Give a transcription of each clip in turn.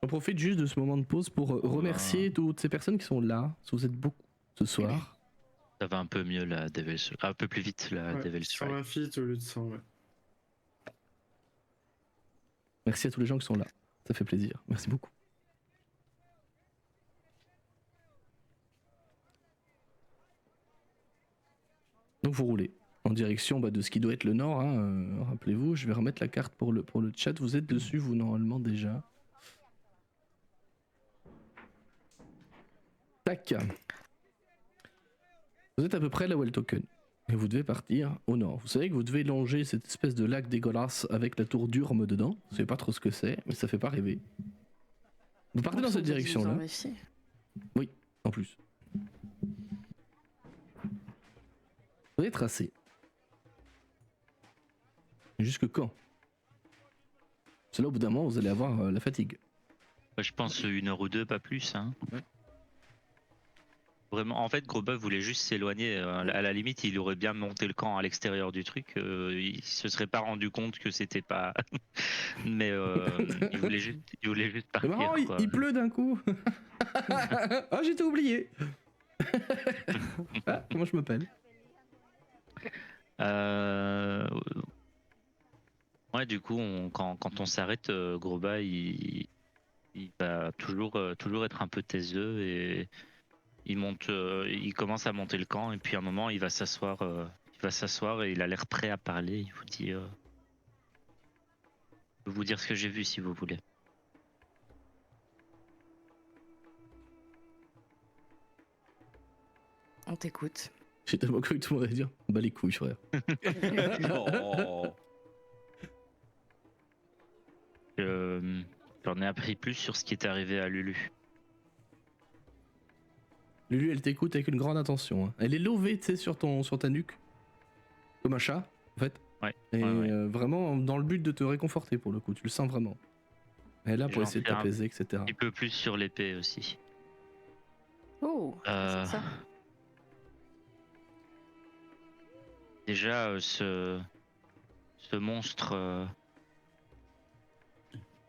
On profite juste de ce moment de pause pour remercier toutes ces personnes qui sont là. Si vous êtes beaucoup ce soir. Ça va un peu mieux la Devil's... un peu plus vite la Devil's Strike. 120 feet au lieu de 100, ouais. Merci à tous les gens qui sont là. Ça fait plaisir. Merci beaucoup. Donc vous roulez en direction de ce qui doit être le nord. Hein, rappelez-vous, je vais remettre la carte pour le chat. Vous êtes dessus, vous, normalement, déjà. Tac. Vous êtes à peu près là où est le token. Et vous devez partir au nord. Vous savez que vous devez longer cette espèce de lac dégueulasse avec la tour d'Urme dedans. Vous savez pas trop ce que c'est, mais ça fait pas rêver. Vous partez dans cette direction-là. Oui, en plus. Vous avez tracé. Jusque quand? C'est là au bout d'un moment vous allez avoir la fatigue. Je pense 1 heure ou 2, pas plus. Hein. Vraiment, en fait, Grosboeuf voulait juste s'éloigner. À la limite, il aurait bien monté le camp à l'extérieur du truc. Il se serait pas rendu compte que c'était pas. Mais il voulait juste partir. C'est marrant, il pleut d'un coup. Ah, j'étais oublié. Ah, comment je m'appelle? Ouais, du coup, quand on s'arrête, Grosba, il va toujours être un peu taiseux et il commence à monter le camp et puis à un moment, il va s'asseoir et il a l'air prêt à parler. Il vous dit, je peux vous dire ce que j'ai vu si vous voulez. On t'écoute. J'ai tellement cru que tout le monde allait dire bah les couilles, frère. Non. J'en ai appris plus sur ce qui est arrivé à Lulu. Lulu, elle t'écoute avec une grande attention. Hein. Elle est levée, tu sais, sur ta nuque. Comme un chat, en fait. Ouais. Et ouais. vraiment dans le but de te réconforter, pour le coup. Tu le sens vraiment. Elle est là pour essayer de t'apaiser, etc. Un petit peu plus sur l'épée aussi. Oh, c'est ça. Déjà, ce monstre,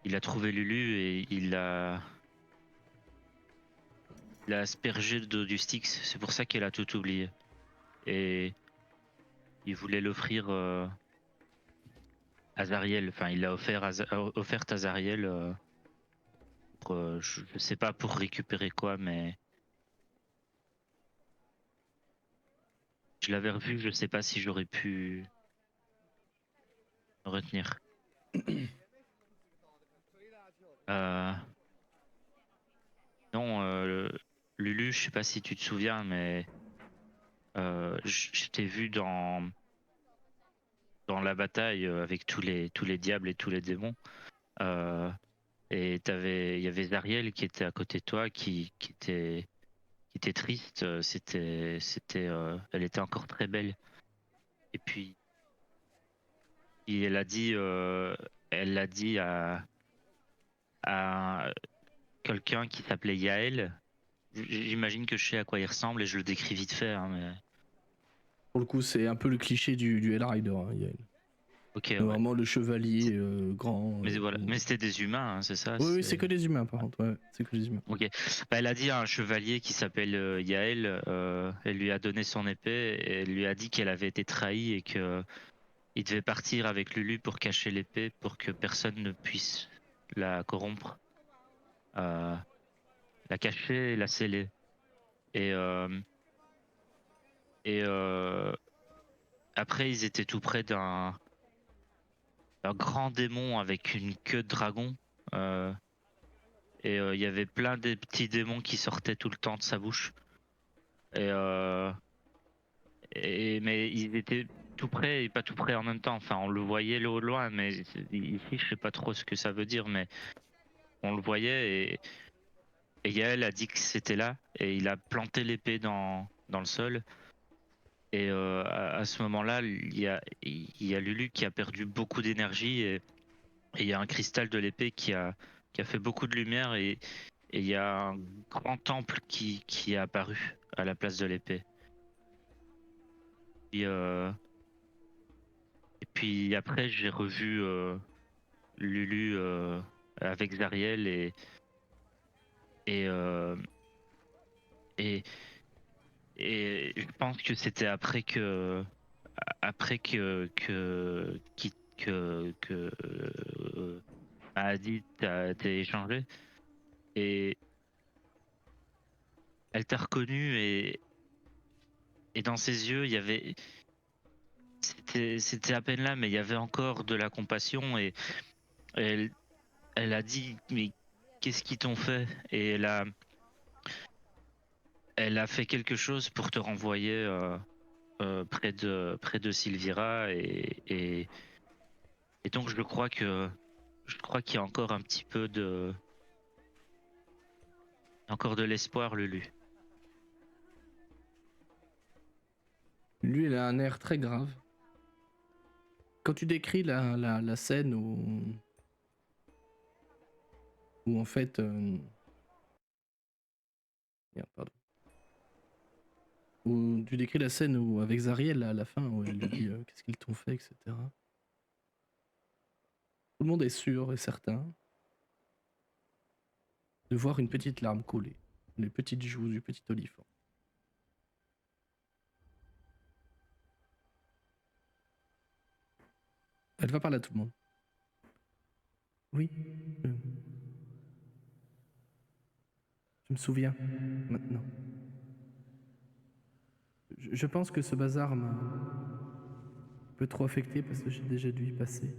il a trouvé Lulu et il l'a aspergé du Styx. C'est pour ça qu'elle a tout oublié. Et il voulait l'offrir à Zariel. Enfin, il l'a offert à Zariel. Je sais pas pour récupérer quoi, mais je l'avais revu. Je sais pas si j'aurais pu me retenir. Non, Lulu, je sais pas si tu te souviens, mais je t'ai vu dans la bataille avec tous les diables et tous les démons. Et il y avait Zariel qui était à côté de toi, qui était triste. Elle était encore très belle. Et puis elle l'a dit à quelqu'un qui s'appelait Yael. J'imagine que je sais à quoi il ressemble et je le décris vite fait. Hein, mais... Pour le coup, c'est un peu le cliché du Hellrider. Hein, Yael. Ok. Vraiment le chevalier grand. Mais voilà, mais c'était des humains, hein, c'est ça. Oui, c'est que des humains par contre. Ouais, c'est que des humains. Ok. Bah, elle a dit à un chevalier qui s'appelle Yael, elle lui a donné son épée et elle lui a dit qu'elle avait été trahie et que il devait partir avec Lulu pour cacher l'épée pour que personne ne puisse la corrompre, la cacher et la sceller. Et après, ils étaient tout près d'un grand démon avec une queue de dragon. Et il y avait plein de petits démons qui sortaient tout le temps de sa bouche. Mais ils étaient tout près et pas tout près en même temps. Enfin, on le voyait au loin, mais ici, je sais pas trop ce que ça veut dire, mais on le voyait et Yael a dit que c'était là et il a planté l'épée dans le sol. Et à ce moment-là, il y a Lulu qui a perdu beaucoup d'énergie et il y a un cristal de l'épée qui a fait beaucoup de lumière et il y a un grand temple qui est apparu à la place de l'épée. Et puis après, j'ai revu Lulu avec Zariel et Et, et, et je pense que c'était après que Mahdi t'a échangé et elle t'a reconnu et dans ses yeux il y avait c'était à peine là mais il y avait encore de la compassion et elle elle a dit mais qu'est-ce qu'ils t'ont fait et elle a fait quelque chose pour te renvoyer près de Sylvira et donc je crois qu'il y a encore un petit peu encore de l'espoir, Lulu. Lui, il a un air très grave. Quand tu décris la scène où en fait... Merde, pardon. Où tu décris la scène où, avec Zariel à la fin, où elle lui dit qu'est-ce qu'ils t'ont fait, etc. Tout le monde est sûr et certain de voir une petite larme couler, les petites joues du petit olifant. Elle va parler à tout le monde. Oui, je me souviens maintenant. Je pense que ce bazar m'a un peu trop affecté parce que j'ai déjà dû y passer.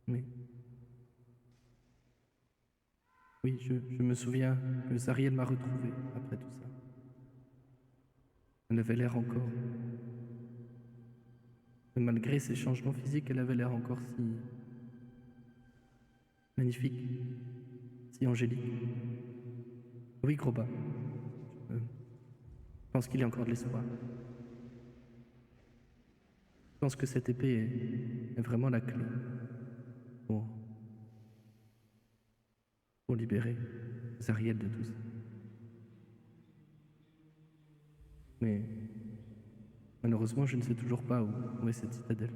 Mais oui, je me souviens que Zariel m'a retrouvé après tout ça. Elle avait l'air encore... Malgré ses changements physiques, elle avait l'air encore si magnifique, si angélique. Oui, Groba. Je pense qu'il y a encore de l'espoir. Je pense que cette épée est vraiment la clé pour, pour libérer Zariel de tout ça. Mais malheureusement, je ne sais toujours pas où est cette citadelle.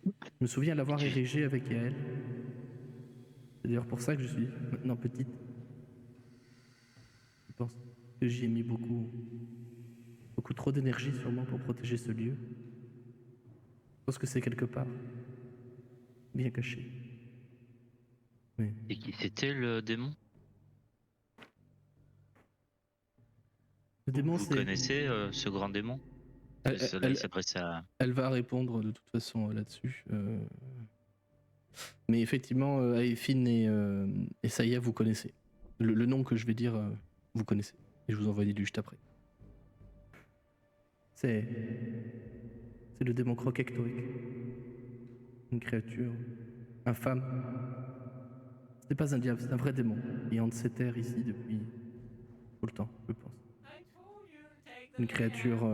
Je me souviens l'avoir érigée avec Yael. C'est d'ailleurs pour ça que je suis maintenant petite. Je pense que j'y ai mis beaucoup trop d'énergie sûrement pour protéger ce lieu. Je pense que c'est quelque part bien caché. Mais Et qui c'était le démon? le démon, Vous c'est... connaissez ce grand démon? Elle, Cela, il elle- s'adresse à. elle va répondre de toute façon là-dessus. Mais effectivement, Aefin et Saya, vous connaissez. Le nom que je vais dire, vous connaissez. Et je vous envoie des lues juste après. C'est le démon Krokektoik. Une créature infâme. Ce n'est pas un diable, c'est un vrai démon. Il hante ces terres ici depuis tout le temps, je pense. Une créature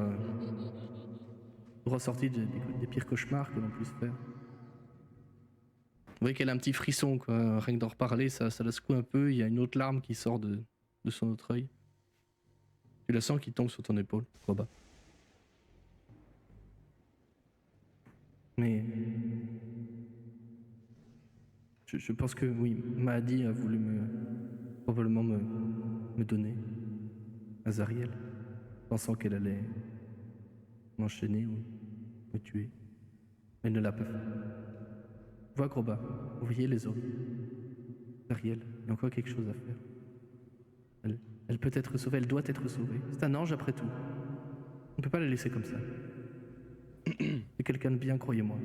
ressortie des pires cauchemars que l'on puisse faire. Vous voyez qu'elle a un petit frisson, quoi. Rien que d'en reparler, ça la secoue un peu. Il y a une autre larme qui sort de son autre œil. Tu la sens qui tombe sur ton épaule, Roba. Mais je pense que oui, Mahdi a voulu probablement me donner à Zariel, pensant qu'elle allait m'enchaîner ou me tuer. Elle ne l'a pas fait. Vois, Groba, vous voyez les autres. Zariel, il y a encore quelque chose à faire. Elle peut être sauvée, elle doit être sauvée. C'est un ange après tout. On ne peut pas la laisser comme ça. C'est quelqu'un de bien, croyez-moi.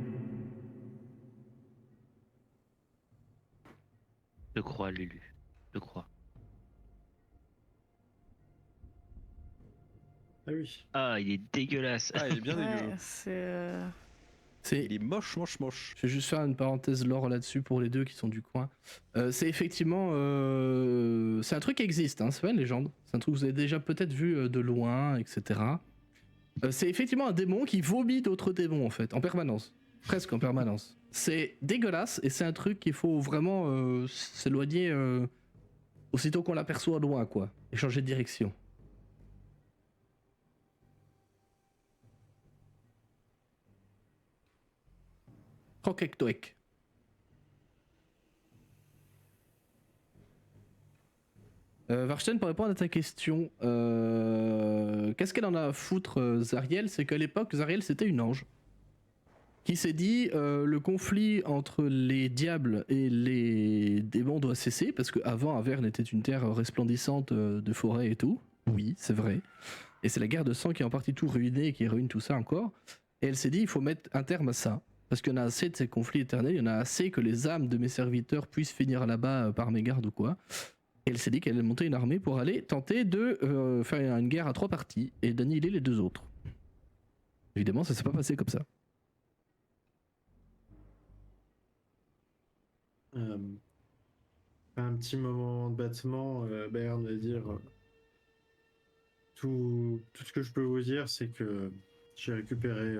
Je crois, Lulu. Je crois. Ah oui. Ah, il est dégueulasse. Ah, il est bien dégueu. Ouais, c'est. Il est moche. Je vais juste faire une parenthèse lore là-dessus pour les deux qui sont du coin. C'est effectivement... c'est un truc qui existe, hein, c'est pas une légende. C'est un truc que vous avez déjà peut-être vu de loin, etc. C'est effectivement un démon qui vomit d'autres démons, en fait, en permanence. Presque en permanence. C'est dégueulasse et c'est un truc qu'il faut vraiment s'éloigner aussitôt qu'on l'aperçoit loin, quoi. Et changer de direction. Krokektoek. Varchten, pour répondre à ta question, qu'est-ce qu'elle en a à foutre, Zariel? C'est qu'à l'époque, Zariel c'était une ange qui s'est dit le conflit entre les diables et les démons doit cesser parce qu'avant Averne était une terre resplendissante de forêts et tout. Oui, c'est vrai. Et c'est la guerre de sang qui a en partie tout ruiné et qui ruine tout ça encore. Et elle s'est dit il faut mettre un terme à ça. Parce qu'il y en a assez de ces conflits éternels, il y en a assez que les âmes de mes serviteurs puissent finir là-bas par mégarde ou quoi. Et elle s'est dit qu'elle allait monter une armée pour aller tenter de faire une guerre à 3 parties et d'annihiler les 2 autres. Évidemment, ça s'est pas passé comme ça. Un petit moment de battement, Bayern va dire tout ce que je peux vous dire, c'est que j'ai récupéré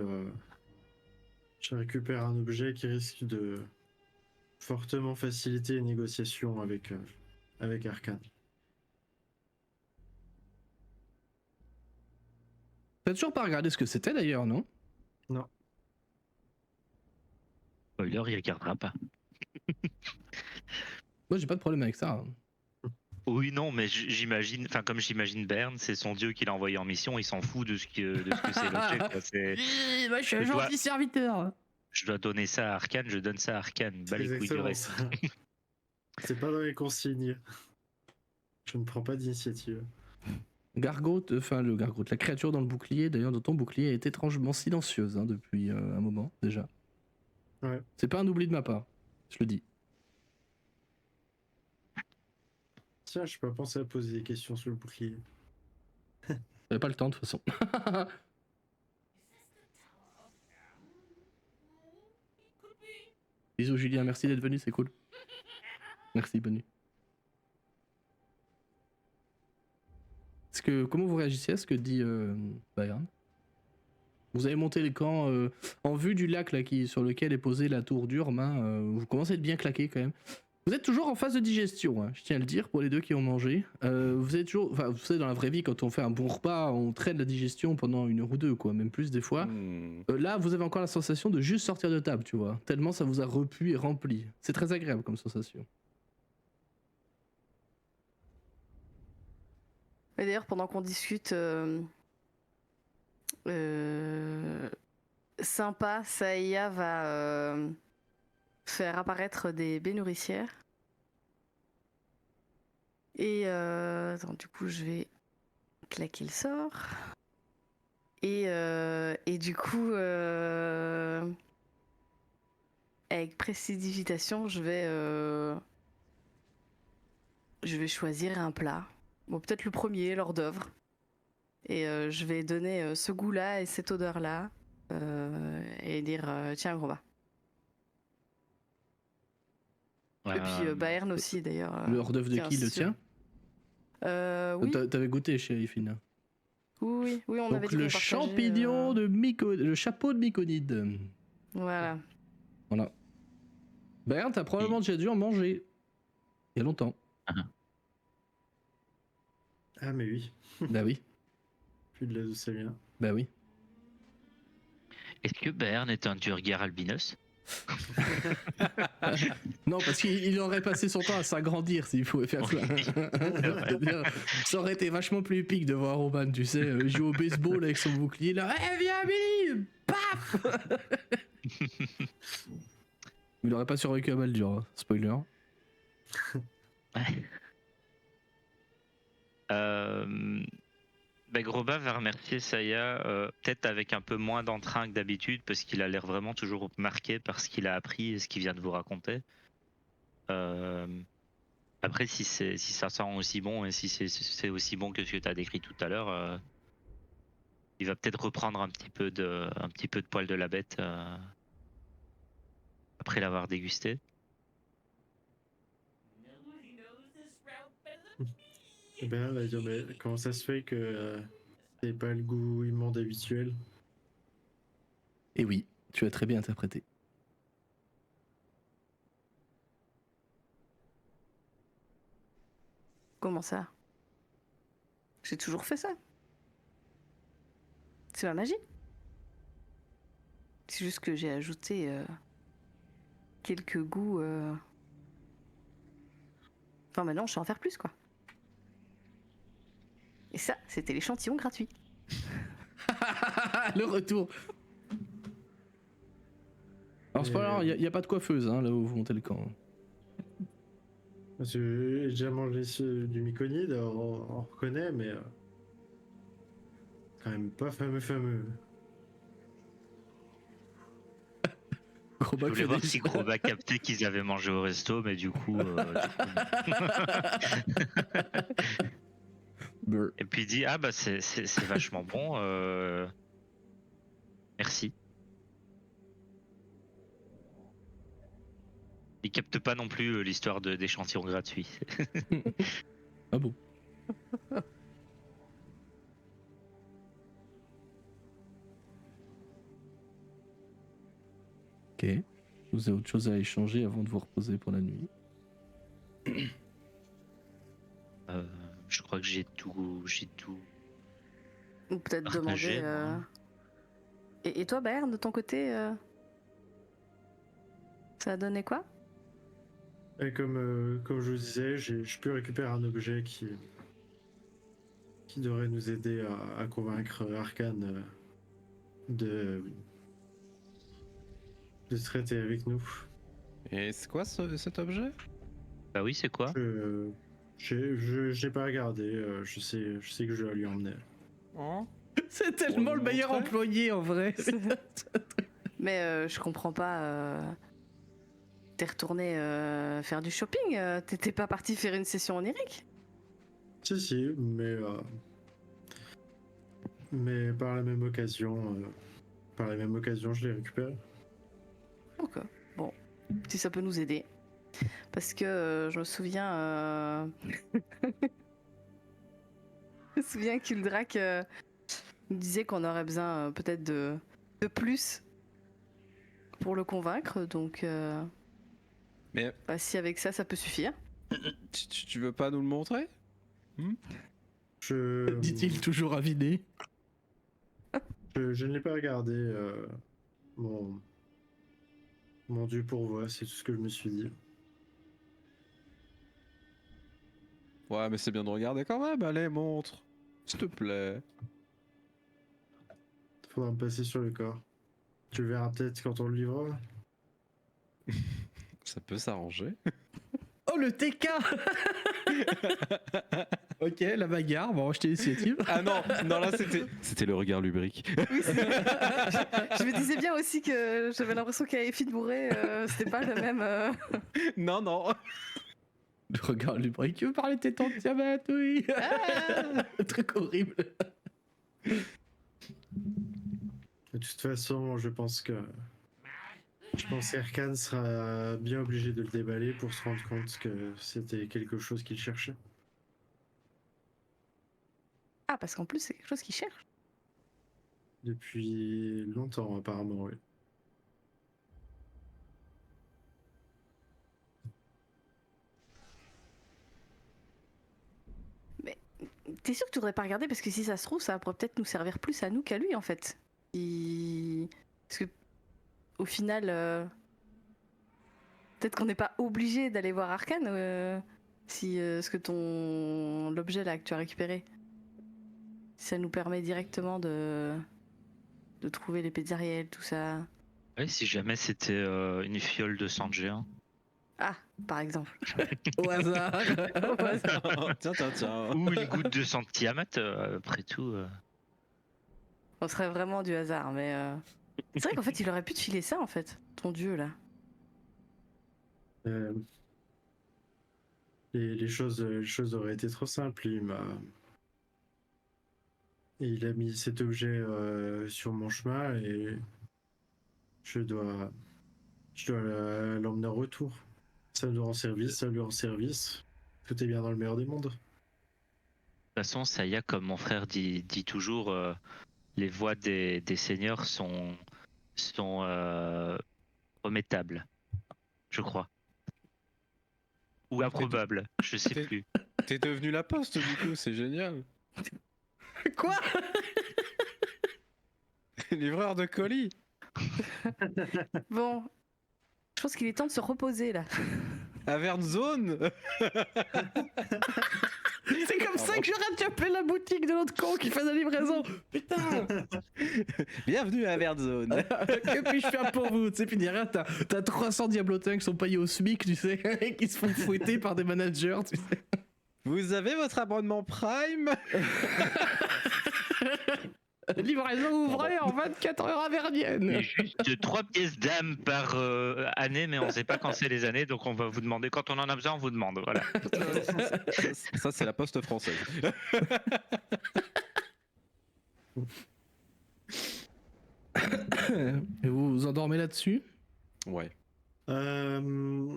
un objet qui risque de fortement faciliter les négociations avec Arcane. T'as toujours pas regardé ce que c'était d'ailleurs, non? Non. Spoiler, il regardera pas. Moi j'ai pas de problème avec ça. Oui, non, mais j'imagine, enfin comme j'imagine Bern, c'est son dieu qui l'a envoyé en mission, il s'en fout de ce que c'est l'objet. Oui, moi je suis un gentil serviteur. Je dois donner ça à Arcane, je donne ça à Arcane. Bah les couilles du reste. C'est pas dans les consignes. Je ne prends pas d'initiative. Gargote, la créature dans le bouclier, d'ailleurs, dans ton bouclier, est étrangement silencieuse depuis un moment déjà. Ouais. C'est pas un oubli de ma part, je le dis. Tiens, je peux pas penser à poser des questions sur le bouclier. J'avais pas le temps de toute façon. Bisous Julien, merci d'être venu, c'est cool. Merci, bonne nuit. Comment vous réagissez à ce que dit Bayern? Vous avez monté les camps en vue du lac là, sur lequel est posée la tour d'Urme. Vous commencez à être bien claqué quand même. Vous êtes toujours en phase de digestion, je tiens à le dire pour les deux qui ont mangé. Vous êtes toujours, vous savez, dans la vraie vie, quand on fait un bon repas, on traîne la digestion pendant 1 heure ou 2, quoi, même plus des fois. Là, vous avez encore la sensation de juste sortir de table, tu vois, tellement ça vous a repu et rempli. C'est très agréable comme sensation. Et d'ailleurs, pendant qu'on discute, sympa, Saïa va faire apparaître des baies nourricières. Et attends, du coup, je vais claquer le sort. Et du coup, avec précipitation, je vais choisir un plat. Bon, peut-être le premier, l'hors d'œuvre. Et je vais donner ce goût-là et cette odeur-là. Et dire, tiens, gros bas. Et puis Bayern aussi, d'ailleurs. Le hors d'œuvre de qui? Le tien? Oui. T'avais goûté chez Elfine. Oui, on donc avait dit le qu'on partageait, champignon de le chapeau de Myconide. Voilà. Bayern, t'as probablement déjà dû en manger. Il y a longtemps. Ah mais oui. Bah oui. Puis de là d'où ça vient. Bah oui. Est-ce que Bern est un Durgar albinos? Non, parce qu'il aurait passé son temps à s'agrandir s'il pouvait faire ça. Ça aurait été vachement plus épique de voir Roman, tu sais, jouer au baseball avec son bouclier là. Eh viens Billy, paf. Il aurait pas survécu à Baldur, spoiler. Groba va remercier Saya, peut-être avec un peu moins d'entrain que d'habitude, parce qu'il a l'air vraiment toujours marqué par ce qu'il a appris et ce qu'il vient de vous raconter. Après, si ça sent aussi bon et si c'est aussi bon que ce que tu as décrit tout à l'heure, il va peut-être reprendre un petit peu de poil de la bête après l'avoir dégusté. Ben, va dire, mais comment ça se fait que c'est pas le goût immonde habituel? Et oui, tu as très bien interprété. Comment ça? J'ai toujours fait ça. C'est ma magie. C'est juste que j'ai ajouté quelques goûts. Enfin, maintenant, je sais en faire plus, quoi. Et ça, c'était l'échantillon gratuit. Le retour. Alors c'est pas grave, il y a pas de coiffeuse hein, là où vous montez le camp. Parce que j'ai déjà mangé du myconide, on reconnaît, mais quand même pas fameux. Je voulais voir si Gros a capté qu'ils avaient mangé au resto, mais du coup. Et puis il dit ah bah c'est vachement bon. Merci. Il capte pas non plus l'histoire d'échantillons gratuits. Ah bon. Ok. Vous avez autre chose à échanger avant de vous reposer pour la nuit? Je crois que j'ai tout. Ou peut-être partagé, demander. moi. Et toi, Bayern, de ton côté, ça a donné quoi? Et comme je vous disais, je peux récupérer un objet qui devrait nous aider à convaincre Arkane de traiter avec nous. Et c'est quoi cet objet? Bah oui, c'est quoi? Je n'ai pas regardé, je sais que je dois lui emmener. Oh. C'est tellement le meilleur montrer employé en vrai. Mais je comprends pas. T'es retourné faire du shopping? T'étais pas parti faire une session onirique? Si, mais par la même occasion, je l'ai récupéré. Ok, bon, si ça peut nous aider. Parce que je me souviens... je me souviens qu'Uldrak nous disait qu'on aurait besoin peut-être de plus pour le convaincre, donc Mais bah, si avec ça peut suffire. tu veux pas nous le montrer? Dit-il toujours avidé. Je ne l'ai pas regardé, mon dieu pourvoi, c'est tout ce que je me suis dit. Ouais, mais c'est bien de regarder quand même, allez, montre. S'il te plaît. Faudra me passer sur le corps. Tu le verras peut-être quand on le livrera. Ça peut s'arranger. Oh le TK. Ok, la bagarre, bon, je t'ai l'initiative. Ah non, là c'était le regard lubrique. Oui, je me disais bien aussi que j'avais l'impression qu'avec Finn bourré, c'était pas le même... Non. Le regard lui qui veut parler de tes tantes Tiamat, oui. Ah. Truc horrible. De toute façon, je pense qu'Arkane sera bien obligé de le déballer pour se rendre compte que c'était quelque chose qu'il cherchait. Ah, parce qu'en plus, c'est quelque chose qu'il cherche. Depuis longtemps, apparemment, oui. T'es sûr que tu devrais pas regarder parce que si ça se trouve, ça pourrait peut-être nous servir plus à nous qu'à lui en fait. Parce que au final, peut-être qu'on n'est pas obligé d'aller voir Arkane si ce que l'objet là que tu as récupéré, ça nous permet directement de trouver les pédariels, tout ça. Oui, si jamais c'était une fiole de sang de géant. Ah, par exemple. Au hasard. Au hasard. Tiens. Ou une goutte de sang de Tiamat, après tout. On serait vraiment du hasard, mais c'est vrai qu'en fait, il aurait pu te filer ça en fait, ton dieu là. Les choses auraient été trop simples. Il a mis cet objet sur mon chemin et je dois l'emmener en retour. Ça lui rend service. Tout est bien dans le meilleur des mondes. De toute façon, Saya, comme mon frère dit toujours, les voix des seigneurs sont remettables, je crois. Ou improbables, je sais plus. T'es devenu la poste du coup, c'est génial. Quoi? Livreur de colis. Bon, je pense qu'il est temps de se reposer là. Averne Zone. C'est comme ça que j'aurais dû appeler la boutique de l'autre con qui fait la livraison. Putain. Bienvenue à Verdzone. Que puis-je faire pour vous? Tu sais, puis derrière, t'as 300 diablotins qui sont payés au SMIC, tu sais, et qui se font fouetter par des managers, tu sais. Vous avez votre abonnement Prime? Livraison ouvrée en 24 heures à Vernienne. Et juste 3 pièces d'âme par année, mais on sait pas quand c'est les années, donc on va vous demander. Quand on en a besoin, on vous demande. Voilà. Ça, c'est la poste française. Et vous vous endormez là-dessus? Ouais. Euh,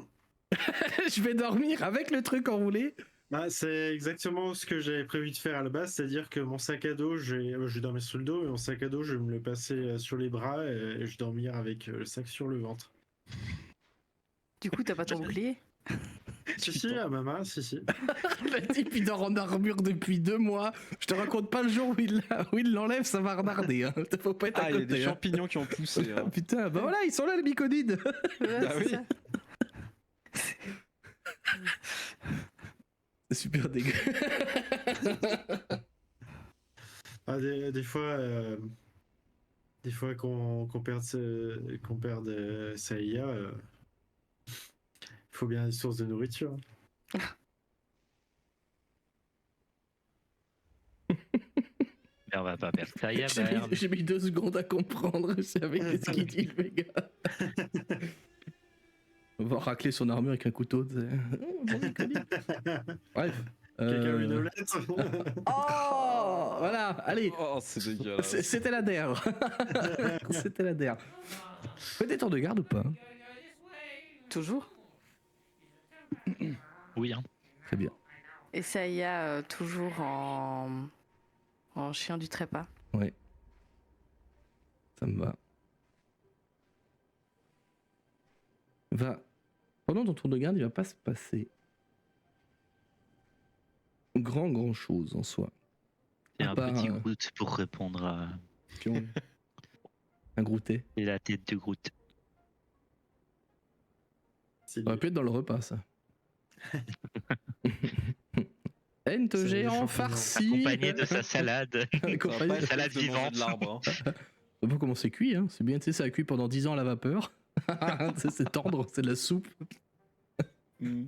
Je vais dormir avec le truc enroulé. Bah, c'est exactement ce que j'avais prévu de faire à la base, c'est-à-dire que mon sac à dos, je vais dormir sur le dos, mais mon sac à dos, je vais me le passer sur les bras et je vais dormir avec le sac sur le ventre. Du coup, t'as pas ton bouclier? Si, à ma main, si. Le type il dort en armure depuis 2 mois. Je te raconte pas le jour où il l'enlève, ça va renarder. Hein. Faut pas être à Ah, il y a côté. des hein. champignons qui ont poussé. Ah, putain, bah voilà, ils sont là les myconides. Ouais, Bah c'est oui. ça. C'est super dégueu. Ah, des fois qu'on perde sa IA, il faut bien une source de nourriture. Mais on va pas perdre ça, y a J'ai mis 2 secondes à comprendre. C'est avec ce qu'il dit, le gars. On va racler son armure avec un couteau. Bref. Quelqu'un a une omelette? Oh, voilà, allez. Oh, c'est dégueulasse. C'était la der. C'était la der. Faites des tours de garde ou pas? Toujours. Oui, hein. Très bien. Et ça y a toujours en chien du trépas. Ouais. Ça me va. Pendant ton tour de garde, il va pas se passer grand chose en soi. Et À un part, petit Groot pour répondre à. Un grouté. Et la tête de Groot. C'est Ça aurait pu être dans le repas, ça. Ente C'est géant des champignons. farci. Accompagné de sa salade. Accompagné- Salade de manger vivante. de l'arbre. Hein. Je sais pas comment c'est cuit, hein. C'est bien, tu sais, ça a cuit pendant 10 ans à la vapeur. Tu sais, c'est tendre, c'est de la soupe. Mm.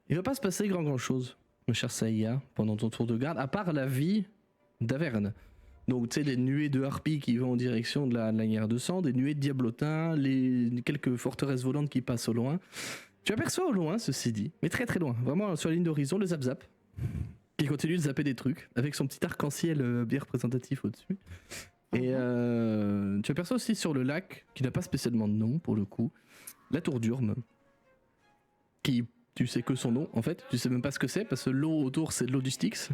Il va pas se passer grand chose, mon cher Saïa, pendant ton tour de garde, à part la vie d'Averne. Donc, tu sais, les nuées de harpies qui vont en direction de la guerre de sang, des nuées de diablotins, quelques forteresses volantes qui passent au loin. Tu aperçois au loin, ceci dit, mais très très loin, vraiment sur la ligne d'horizon, le Zap-Zap, qui continue de zapper des trucs, avec son petit arc-en-ciel bien représentatif au-dessus. Et tu aperçois aussi sur le lac, qui n'a pas spécialement de nom pour le coup, la tour d'Urme, qui, tu sais que son nom en fait, tu sais même pas ce que c'est, parce que l'eau autour c'est de l'eau du Styx.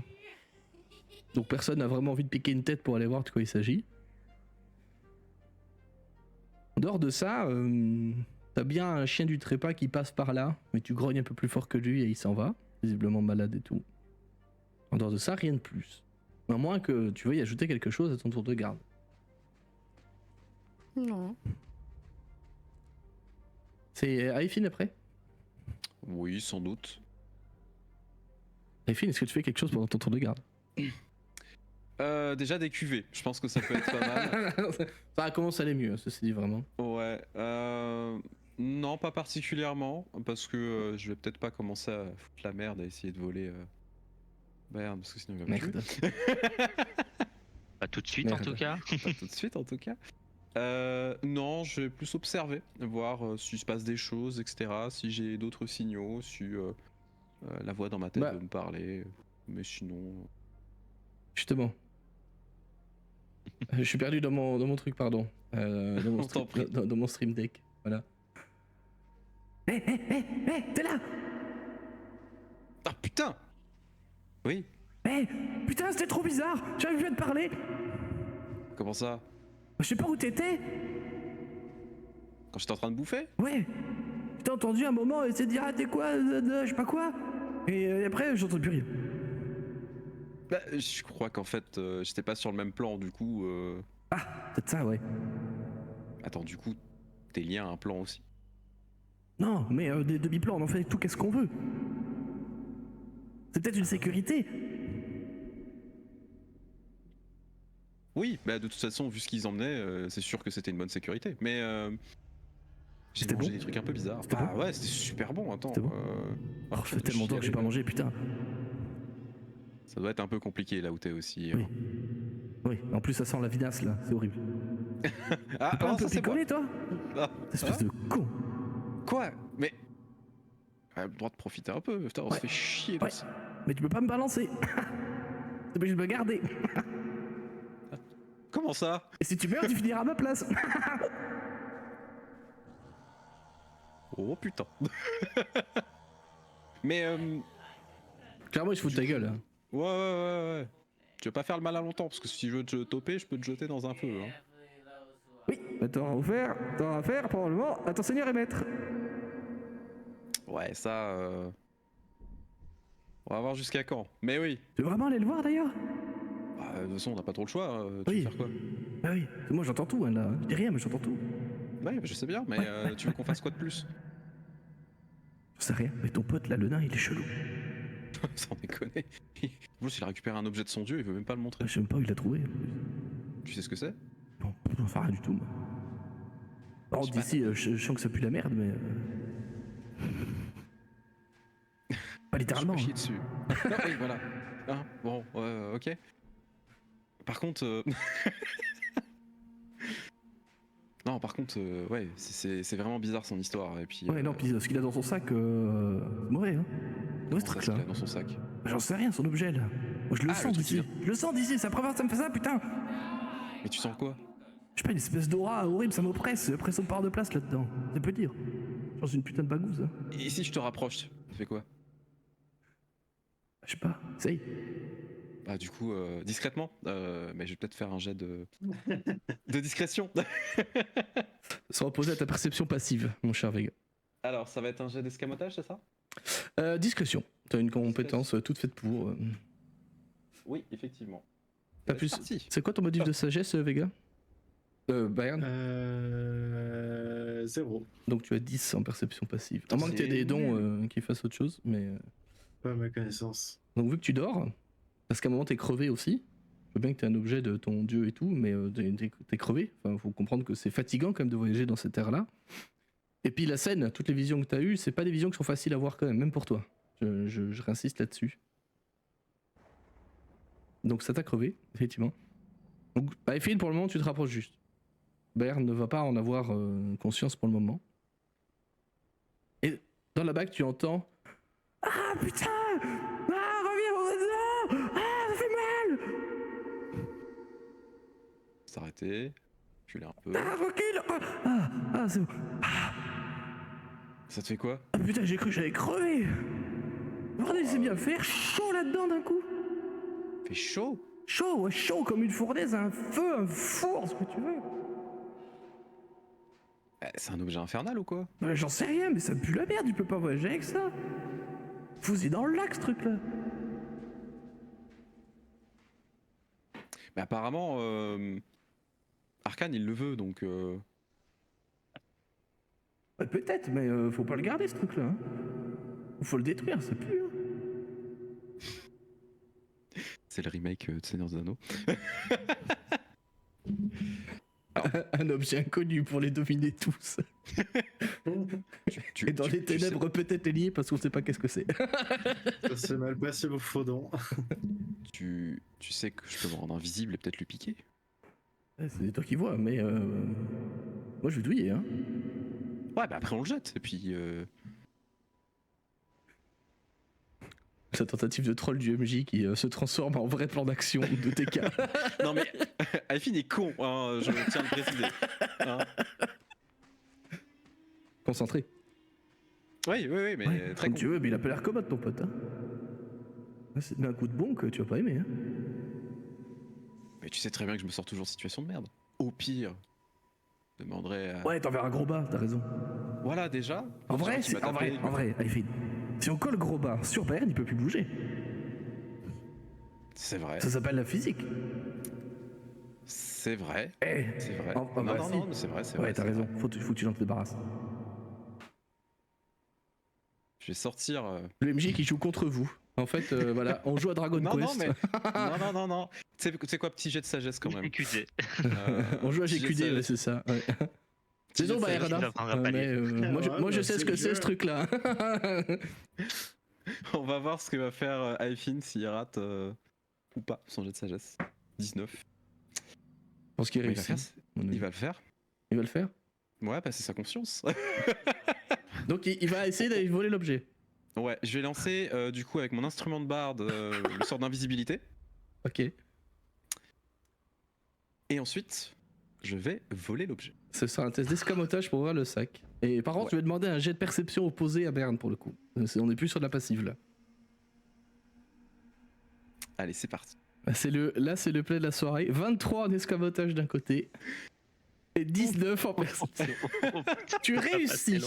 Donc personne n'a vraiment envie de piquer une tête pour aller voir de quoi il s'agit. En dehors de ça, t'as bien un chien du trépas qui passe par là, mais tu grognes un peu plus fort que lui et il s'en va, visiblement malade et tout. En dehors de ça, rien de plus. À moins que tu veuilles ajouter quelque chose à ton tour de garde. Non. C'est Aifin après? Oui, sans doute. Aifin, est-ce que tu fais quelque chose pendant ton tour de garde? Déjà des cuvées, je pense que ça peut être pas mal. Ça commence à aller mieux, ceci dit vraiment. Ouais. Non, pas particulièrement, parce que je vais peut-être pas commencer à foutre la merde à essayer de voler. Merde, parce que sinon il va me tuer. Merde. Pas tout de suite Merde. en tout cas. Pas tout de suite en tout cas. Non, je vais plus observer, voir s'il se passe des choses, etc. Si j'ai d'autres signaux, si la voix dans ma tête Bah. veut me parler. Mais sinon. Justement. Je suis perdu dans mon truc, pardon. Dans, mon On t'en prie. dans mon stream deck. Voilà. Hé, t'es là! Ah putain! Oui, Hé, putain, c'était trop bizarre! J'avais vu te parler! comment ça? Je sais pas où t'étais! Quand j'étais en train de bouffer? Ouais! J'ai entendu un moment essayer de dire, ah, t'es quoi, je sais pas quoi! Et après, j'entends plus rien. Bah, je crois qu'en fait, j'étais pas sur le même plan, du coup. Ah, peut-être ça, ouais. Attends, du coup, t'es lié à un plan aussi. Non, mais des demi-plans, on en fait tout qu'est-ce qu'on veut. C'est peut-être une sécurité. Oui, bah de toute façon, vu ce qu'ils emmenaient, c'est sûr que c'était une bonne sécurité. Mais j'ai C'était mangé bon des trucs un peu bizarres. C'était Ah bon ouais, c'était super bon, attends. C'était bon Oh, ça fait tellement longtemps que j'ai pas mangé, putain. Ça doit être un peu compliqué là où t'es aussi. Oui. Oui, en plus ça sent la vinasse là, c'est horrible. Ah, T'es pas un non, peu ça c'est moi. picolé toi Ah, Espèce ah, de con. Quoi? Mais. On a le droit de profiter un peu, putain, on Ouais. se fait chier Ouais. dans ça. Mais tu peux pas me balancer. T'es obligé de me garder. Comment ça? Et si tu meurs, tu finiras à ma place. Oh putain. Mais Clairement, il se fout de ta gueule. Hein. ouais. Tu veux pas faire le mal à longtemps, parce que si je veux te toper, je peux te jeter dans un feu. Hein. Oui, bah t'auras à faire probablement à ton seigneur et maître. Ouais, ça. On va voir jusqu'à quand. Mais oui. Tu veux vraiment aller le voir d'ailleurs? Bah, de toute façon, on n'a pas trop le choix. Tu Oui. veux faire quoi? Bah oui, moi j'entends tout hein, là. Je dis rien, mais j'entends tout. Ouais, je sais bien, mais tu veux qu'on fasse quoi de plus? Je sais rien, mais ton pote là, le nain, il est chelou. Sans déconner. En plus, il a récupéré un objet de son dieu, il veut même pas le montrer. Je sais même pas où il l'a trouvé. Tu sais ce que c'est? Non, j'en sais rien du tout moi. Par contre, Je sais d'ici, je sens que ça pue la merde, mais. Pas littéralement. Je hein. chier dessus. Non, oui, voilà. Hein, bon, ok. Par contre. Non, par contre, ouais, c'est vraiment bizarre son histoire. Et puis. Ouais, non, puis ce qu'il a dans son sac, c'est mauvais, hein. comment Mauvais ce ça, truc ce qu'il là. a dans son sac. J'en sais rien, son objet là. Moi je le Ah, sens le truc d'ici. qui Je le sens d'ici, c'est la première fois que ça me fait ça, putain. Mais tu sens quoi? Je sais pas, une espèce d'aura horrible, ça m'oppresse. J'ai l'impression de part de place là-dedans. Ça peut dire. J'en suis une putain de bagouze. Hein. Et si je te rapproche, ça fait quoi? Je sais pas, essaye. Bah, du coup, discrètement. Mais je vais peut-être faire un jet de. de discrétion. Ça sera opposé à ta perception passive, mon cher Vega. Alors, ça va être un jet d'escamotage, c'est ça? Discrétion. T'as une compétence toute faite pour. Oui, effectivement. Pas C'est plus. parti. C'est quoi ton modif de sagesse, Vega Bayern. 0. Donc tu as 10 en perception passive. À moins que tu aies des dons qui fassent autre chose, mais. Pas à ma connaissance. Donc vu que tu dors, parce qu'à un moment t'es crevé aussi, je veux bien que t'aies un objet de ton dieu et tout, mais t'es crevé. Enfin, faut comprendre que c'est fatigant quand même de voyager dans cette ère-là. Et puis la scène, toutes les visions que t'as eues, c'est pas des visions qui sont faciles à voir quand même pour toi. Je réinsiste là-dessus. Donc ça t'a crevé, effectivement. Donc, bah, Ephine, pour le moment, tu te rapproches juste. Bayern ne va pas en avoir conscience pour le moment. Et dans la bague, tu entends ah putain! Ah, reviens! Non! Ah, ça fait mal! S'arrêter. Reculer un peu. Ah, recule! Ah, c'est bon. Ça te fait quoi? Ah putain, j'ai cru que j'allais crever! Bordel, c'est bien faire chaud là-dedans d'un coup! Fait chaud? Chaud, ouais, chaud comme une fournaise, un feu, un four, ce que tu veux. C'est un objet infernal ou quoi? Bah, j'en sais rien, mais ça pue la merde, tu peux pas voyager avec ça. Fous-y dans le lac, ce truc-là. Mais apparemment, Arcane il le veut donc. Ouais, peut-être, mais faut pas le garder, ce truc-là. Hein. Faut le détruire, ça pue. Hein. C'est le remake de Seigneur des Anneaux. Un objet inconnu pour les dominer tous. Et dans les ténèbres, peut-être lié parce qu'on sait pas qu'est-ce que c'est. Ça s'est mal passé au Frodon. Tu sais que je peux me rendre invisible et peut-être lui piquer? C'est toi qui vois, mais moi je vais douiller, hein. Ouais, bah après on le jette et puis. La tentative de troll du MJ qui se transforme en vrai plan d'action de TK. Non mais Alphine est con, hein, je tiens à le préciser. Hein. Concentré. Oui, mais Ouais, très comme con. tu veux, mais il a pas l'air commode ton pote. Hein. Là, c'est un coup de bon que tu vas pas aimer. Hein. Mais tu sais très bien que je me sors toujours en situation de merde. Au pire, je demanderais à... Ouais, t'enverras un gros bas, t'as raison. Voilà déjà. En vrai, Qui m'a en vrai, tapé. en vrai, Alfine, si on colle gros bas sur Bayern, il peut plus bouger. C'est vrai. Ça s'appelle la physique. C'est vrai. Eh, C'est vrai. Oh, non, bah, non, si. non, mais c'est vrai, c'est ouais, vrai. t'as c'est raison. vrai. Faut que tu t'en débarrasses. Je vais sortir. Le MJ qui joue contre vous. En fait, voilà, on joue à Dragon Non, Quest. non, mais. Non. C'est quoi, petit jet de sagesse quand même. GQD. On joue à Petit jet de GQD, ouais, sagesse. c'est ça. Ouais. Petit jet Désolé, de sagesse. Bayern, il apprendra pas mais moi, Ouais, moi, je bah, sais c'est ce que le c'est jeu. ce truc-là. On va voir ce que va faire Aifin s'il rate ou pas son jet de sagesse. 19. Je pense qu'il Il va, faire, réussit. il va le faire. Il va le faire. Ouais, bah c'est sa conscience. Donc il va essayer d'aller voler l'objet. Ouais, je vais lancer du coup avec mon instrument de barde le sort d'invisibilité. Ok. Et ensuite, je vais voler l'objet. Ce sera un test d'escamotage pour ouvrir le sac. Et par contre, Ouais. je vais demander un jet de perception opposé à Berne pour le coup. On est plus sur de la passive là. Allez, c'est parti. Là, c'est le play de la soirée. 23 en escamotage d'un côté. Et 19 en perception. Tu réussis.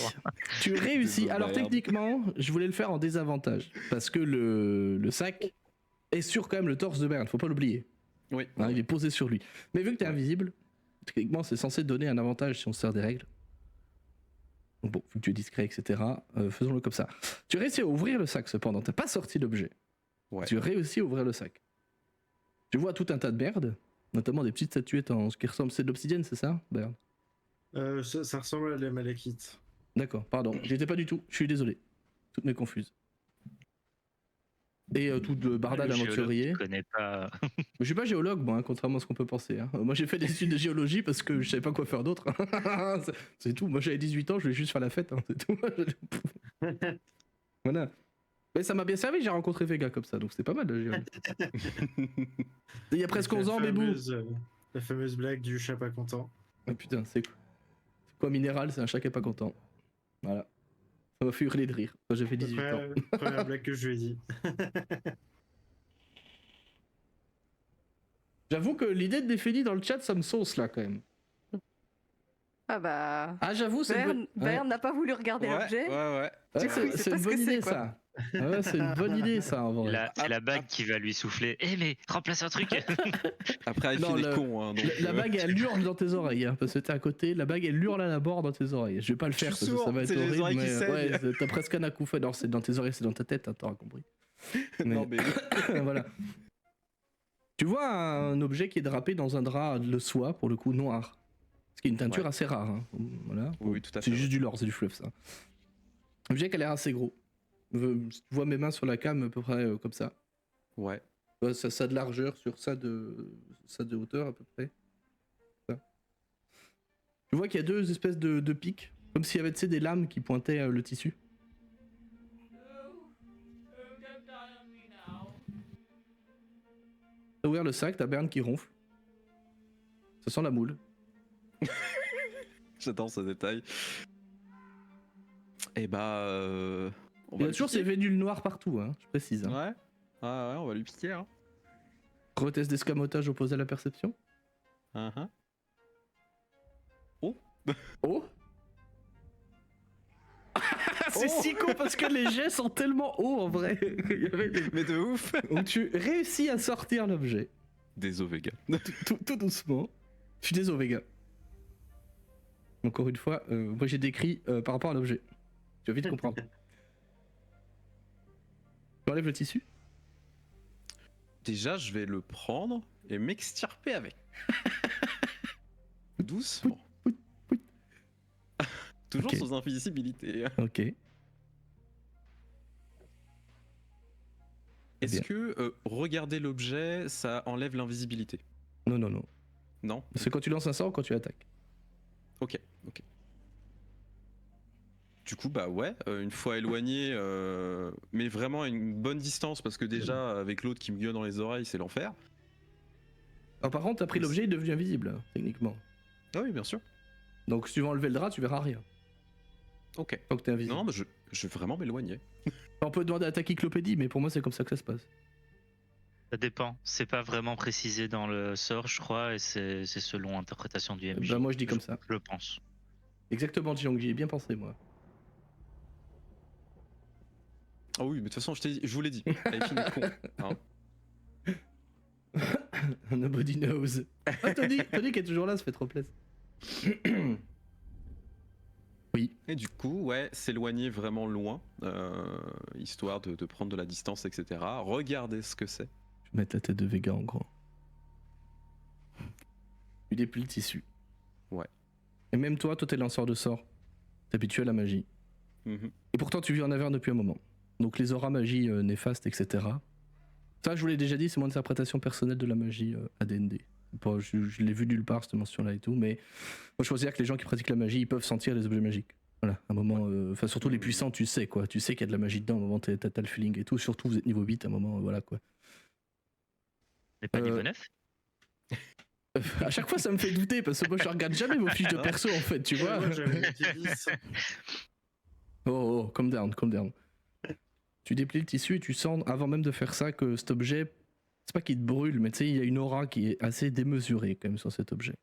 Tu réussis. Désolé, Alors merde. techniquement, je voulais le faire en désavantage. Parce que le sac est sur quand même le torse de Berne, faut pas l'oublier. Oui. Hein, il est posé sur lui. Mais vu que t'es invisible, techniquement c'est censé donner un avantage si on se sert des règles. Donc bon, vu que tu es discret, etc., faisons-le comme ça. Tu réussis à ouvrir le sac cependant, t'as pas sorti l'objet. Ouais. Tu réussis à ouvrir le sac. Tu vois tout un tas de merde, notamment des petites statuettes en ce qui ressemble, c'est de l'obsidienne, c'est ça, Berne? Ça ressemble à des malachites. D'accord, pardon, j'y étais pas du tout, je suis désolé. Toutes mes confuses. Et tout de bardade Le géologue aventurier. qui connaît pas. Je suis pas géologue, moi, hein, contrairement à ce qu'on peut penser. Hein. Moi, j'ai fait des études de géologie parce que je savais pas quoi faire d'autre. C'est tout. Moi, j'avais 18 ans, je voulais juste faire la fête. Hein, c'est tout. Voilà. Mais ça m'a bien servi, j'ai rencontré Vega comme ça, donc c'était pas mal la géologie. Il y a presque 11 ans, mais boum. La fameuse blague du chat pas content. Ah putain, c'est quoi minéral? C'est un chat qui est pas content. Voilà. Ça m'a fait hurler de rire quand j'ai fait 18 ans. Première blague que je lui ai dit. J'avoue que l'idée de définir dans le chat, ça me sauce là quand même. Ah bah. Ah, j'avoue, c'est une bonne... Berne n'a pas voulu regarder l'objet. Ouais. Ouais, Du coup, il sait c'est pas une ce que bonne c'est, idée quoi. ça. Ah ouais, c'est une bonne idée ça en vrai. C'est la bague qui va lui souffler. Eh mais remplace un truc. Après, Aifin Non, est con. Hein, donc, La bague elle hurle dans tes oreilles, hein, parce que t'es à côté, la bague elle hurle à la bord dans tes oreilles. Je vais pas le faire Je suis parce que ça sourd, va être c'est les horrible, oreilles qui mais saignent. ouais, t'as presque un acouphène. Alors c'est dans tes oreilles, c'est dans ta tête, hein, t'auras compris. Non, mais. Voilà. Tu vois un objet qui est drapé dans un drap de soie, pour le coup noir. Ce qui est une teinture Ouais. assez rare. Hein. Voilà. Oui, tout à C'est fait. juste du lore, c'est du fluff ça. Objet qui a l'air assez gros. Tu vois mes mains sur la cam à peu près comme ça. Ouais. Ouais, ça a de largeur sur ça de hauteur à peu près. Ça. Tu vois qu'il y a deux espèces de pics, comme s'il y avait tu sais, des lames qui pointaient le tissu. T'as ouvert le sac, t'as Berne qui ronfle. Ça sent la moule. J'adore ce détail. Et bah. On Il y a le toujours ces piquer. vénules noires partout, hein, je précise. Hein. Ouais. Ah ouais, on va lui piquer. Hein. Retest d'escamotage opposé à la perception. Uh-huh. Oh C'est Oh si con parce que les jets sont tellement hauts en vrai. Il y avait des- Mais de ouf. Donc tu réussis à sortir l'objet, Désolé, Vega. tout doucement. Je suis désolé, Vega. Encore une fois, moi j'ai décrit par rapport à l'objet. Tu vas vite comprendre. Tu enlèves le tissu. Déjà, je vais le prendre et m'extirper avec. Doucement. Toujours Ok. sous invisibilité. Ok. Est-ce bien. que regarder l'objet, ça enlève l'invisibilité? Non, non, non. Non. C'est quand tu lances un sort ou quand tu attaques. Ok. Du coup, bah ouais, une fois éloigné, mais vraiment à une bonne distance, parce que déjà, avec l'autre qui me gueule dans les oreilles, c'est l'enfer. Alors par contre, t'as pris l'objet, il est devenu invisible, hein, techniquement. Ah oui, bien sûr. Donc si tu vas enlever le drap, tu verras rien. Ok. Tant que t'es invisible. Non, mais je vais vraiment m'éloigner. On peut demander à ta cyclopédie, mais pour moi c'est comme ça que ça se passe. Ça dépend. C'est pas vraiment précisé dans le sort, je crois, et c'est selon interprétation du MJ. Bah moi je dis comme ça. Je le pense. Exactement, Jiang, j'y ai bien pensé moi. Ah oui, mais de toute façon, je vous l'ai dit. Aifin est con. Hein. Nobody knows. Ah, Tony qui est toujours là, ça fait trop plaisir. Oui. Et du coup, ouais, s'éloigner vraiment loin, histoire de prendre de la distance, etc. Regarder ce que c'est. Je vais mettre la tête de Vega en grand. Tu déplies le tissu. Ouais. Et même toi t'es lanceur de sorts. T'es habitué à la magie. Mhm. Et pourtant tu vis en Averne depuis un moment. Donc les auras magie néfastes, etc. Ça je vous l'ai déjà dit, c'est mon interprétation personnelle de la magie AD&D. Bon, je l'ai vu nulle part cette mention-là et tout, mais moi je considère que les gens qui pratiquent la magie, ils peuvent sentir les objets magiques. Voilà, à un moment, enfin surtout les puissants, tu sais quoi, tu sais qu'il y a de la magie dedans, à un moment t'as le feeling et tout, surtout vous êtes niveau 8, à un moment, voilà quoi. C'est pas niveau Euh, 9? À chaque fois ça me fait douter parce que moi je regarde jamais vos fiches de perso en fait, tu vois. Moi, j'avais été 10. Oh, calm down, calm down. Tu déplies le tissu et tu sens, avant même de faire ça, que cet objet, c'est pas qu'il te brûle, mais tu sais, il y a une aura qui est assez démesurée quand même sur cet objet.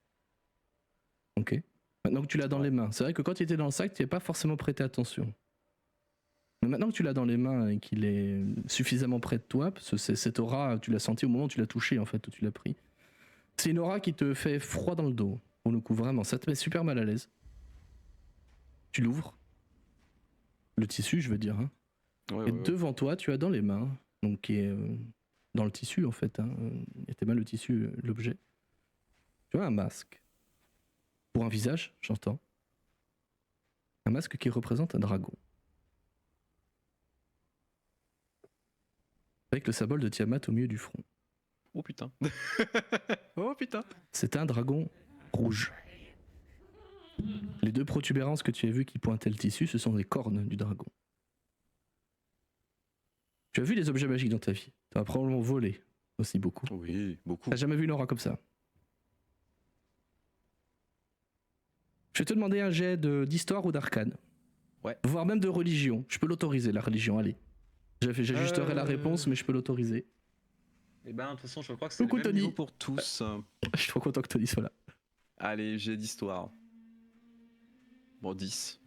Ok. Maintenant que tu l'as dans les mains, c'est vrai que quand il était dans le sac, tu n'y as pas forcément prêté attention. Mais maintenant que tu l'as dans les mains et qu'il est suffisamment près de toi, parce que cette aura, tu l'as senti au moment où tu l'as touché en fait, où tu l'as pris. C'est une aura qui te fait froid dans le dos, pour le coup, vraiment, ça te met super mal à l'aise. Tu l'ouvres. Le tissu, je veux dire, hein. Ouais, Et ouais, ouais. devant toi, tu as dans les mains, donc qui est dans le tissu en fait, hein, et tes mains le tissu, l'objet. Tu as un masque. Pour un visage, j'entends. Un masque qui représente un dragon. Avec le symbole de Tiamat au milieu du front. Oh putain. Oh putain. C'est un dragon rouge. Les deux protubérances que tu as vues qui pointaient le tissu, ce sont les cornes du dragon. Tu as vu des objets magiques dans ta vie. Tu as probablement volé aussi beaucoup. Oui, beaucoup. T'as jamais vu une aura comme ça. Je vais te demander un jet d'histoire ou d'arcane. Ouais. Voire même de religion. Je peux l'autoriser, la religion, allez. J'ajusterai la réponse, mais je peux l'autoriser. Et ben, de toute façon, je crois que c'est Coucou, le même Tony. niveau pour tous. Je suis trop content que Tony soit là. Allez, j'ai d'histoire. Bon, 10.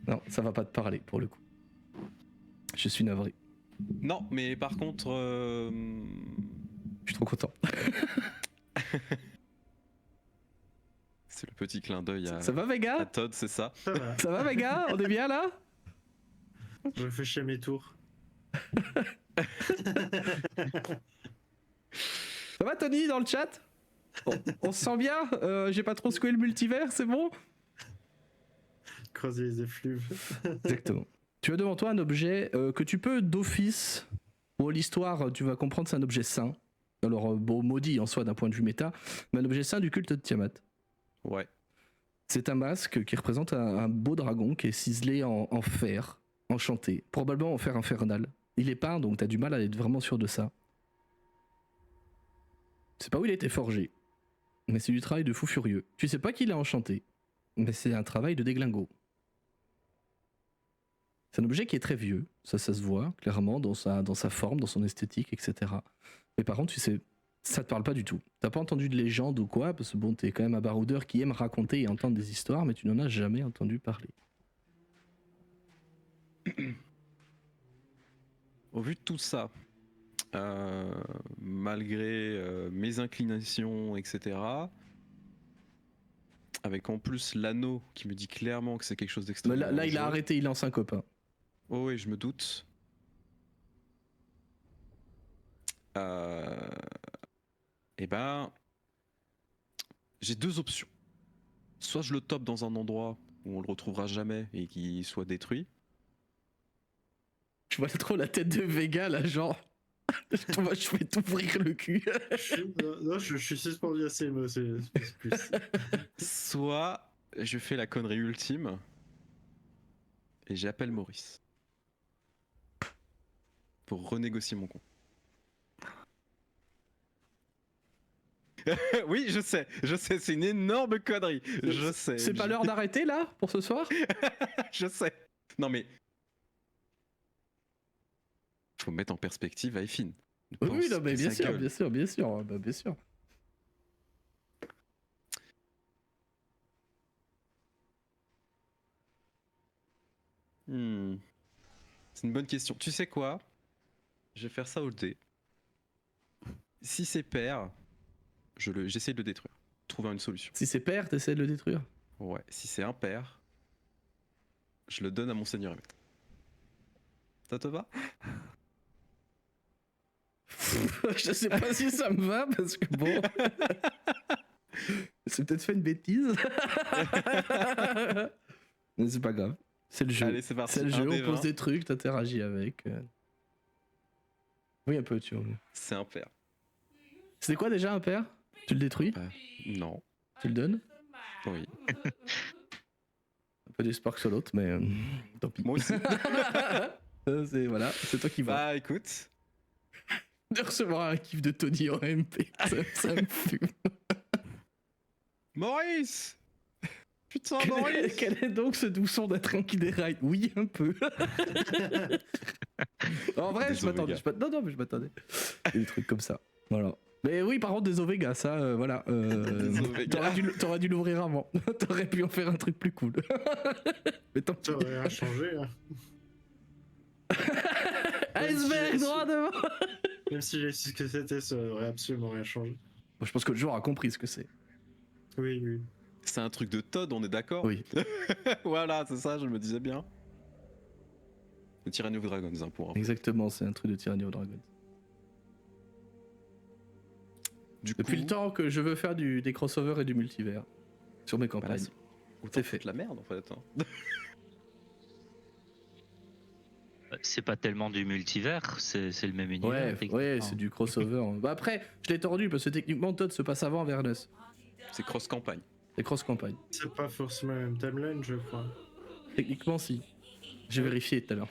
Non, ça va pas te parler, pour le coup. Je suis navré. Non, mais par contre... Je suis trop content. C'est le petit clin d'œil à, Ça va, Vega à Todd, c'est ça. Ça va, Ça va, Vega? On est bien, là? je me fais chier à mes tours. Ça va, Tony, dans le chat? On se sent bien? J'ai pas trop secoué le multivers, c'est bon? Creuser les effluves. Exactement. Tu as devant toi un objet que tu peux d'office, pour l'histoire, tu vas comprendre, c'est un objet saint. Alors, bon, maudit en soi d'un point de vue méta, mais un objet saint du culte de Tiamat. Ouais. C'est un masque qui représente un beau dragon qui est ciselé en fer, enchanté, probablement en fer infernal. Il est peint, donc t'as du mal à être vraiment sûr de ça. C'est pas où il a été forgé, mais c'est du travail de fou furieux. Tu sais pas qu'il est enchanté, mais c'est un travail de déglingo. C'est un objet qui est très vieux, ça se voit clairement dans sa forme, dans son esthétique, etc. Mais par contre, tu sais, ça te parle pas du tout. T'as pas entendu de légende ou quoi, parce que bon, t'es quand même un baroudeur qui aime raconter et entendre des histoires, mais tu n'en as jamais entendu parler. Au vu de tout ça, malgré mes inclinations, etc., avec en plus l'anneau qui me dit clairement que c'est quelque chose Mais d'extrêmement là, il a dangereux. arrêté, il est en syncope. Hein. Oh oui, je me doute. Eh ben, j'ai deux options. Soit je le tope dans un endroit où on le retrouvera jamais et qu'il soit détruit. Je vois trop la tête de Vega là, genre. Je vais t'ouvrir le cul. Je suis suspendu à ces mots, c'est plus. Soit je fais la connerie ultime et j'appelle Maurice pour renégocier mon compte. Oui, je sais, c'est une énorme connerie. Je sais. C'est pas l'heure d'arrêter là pour ce soir? Je sais. Non mais. Faut mettre en perspective Aifin. Oui, non, mais bien sûr, bien sûr, bien sûr, bah, bien sûr. C'est une bonne question. Tu sais quoi? Je vais faire ça au dé. Si c'est pair, j'essaie de le détruire. Trouver une solution. Si c'est père, t'essaies de le détruire. Ouais. Si c'est impair, Je le donne à mon seigneur et maître. Ça te va? Je sais pas si ça me va parce que bon. C'est peut-être fait une bêtise. Mais c'est pas grave. C'est le jeu. Allez, c'est parti. C'est le Un jeu, des on pose 20. des trucs, t'interagis avec. Oui, un peu, tu vois. C'est un père. C'était quoi déjà un père? Tu le détruis? Non. Tu le donnes? Oui. Un peu d'espoir que sur l'autre, mais tant pis. Moi aussi. C'est voilà, c'est toi qui vas. Bah écoute. De recevoir un kiff de Tony en MP, ça me fume. Maurice! Putain, Quel Maurice! est donc ce doux son d'un train qui déraille? Oui, un peu. En vrai, Des je m'attendais. Ovéga. Non, mais je m'attendais. Des trucs comme ça. Voilà. Mais oui, par contre, des Ovéga, ça, voilà. Des Ovéga. T'aurais dû l'ouvrir avant. T'aurais pu en faire un truc plus cool. Mais tant pis. Ça aurait rien changé. Hein. Iceberg droit devant. Même si j'ai su ce que c'était, ça aurait absolument rien changé. Bon, je pense que le joueur a compris ce que c'est. Oui, oui. C'est un truc de Todd, on est d'accord? Oui. Voilà, c'est ça, je me disais bien. Le Tyranny of Dragons, hein, pour un. Exactement, c'est un truc de Tyranny of Dragons. Du Depuis coup, le temps que je veux faire des crossovers et du multivers sur mes bah là, campagnes. c'est- autant c'est fait. foutre la merde en fait. Hein. C'est pas tellement du multivers, c'est le même univers. Ouais, techniquement. c'est du crossover. Bah après, je l'ai tordu parce que techniquement Todd se passe avant Avernus. C'est cross-campagne. C'est cross-campagne. C'est pas forcément la même timeline, je crois. Techniquement, si. J'ai vérifié tout à l'heure.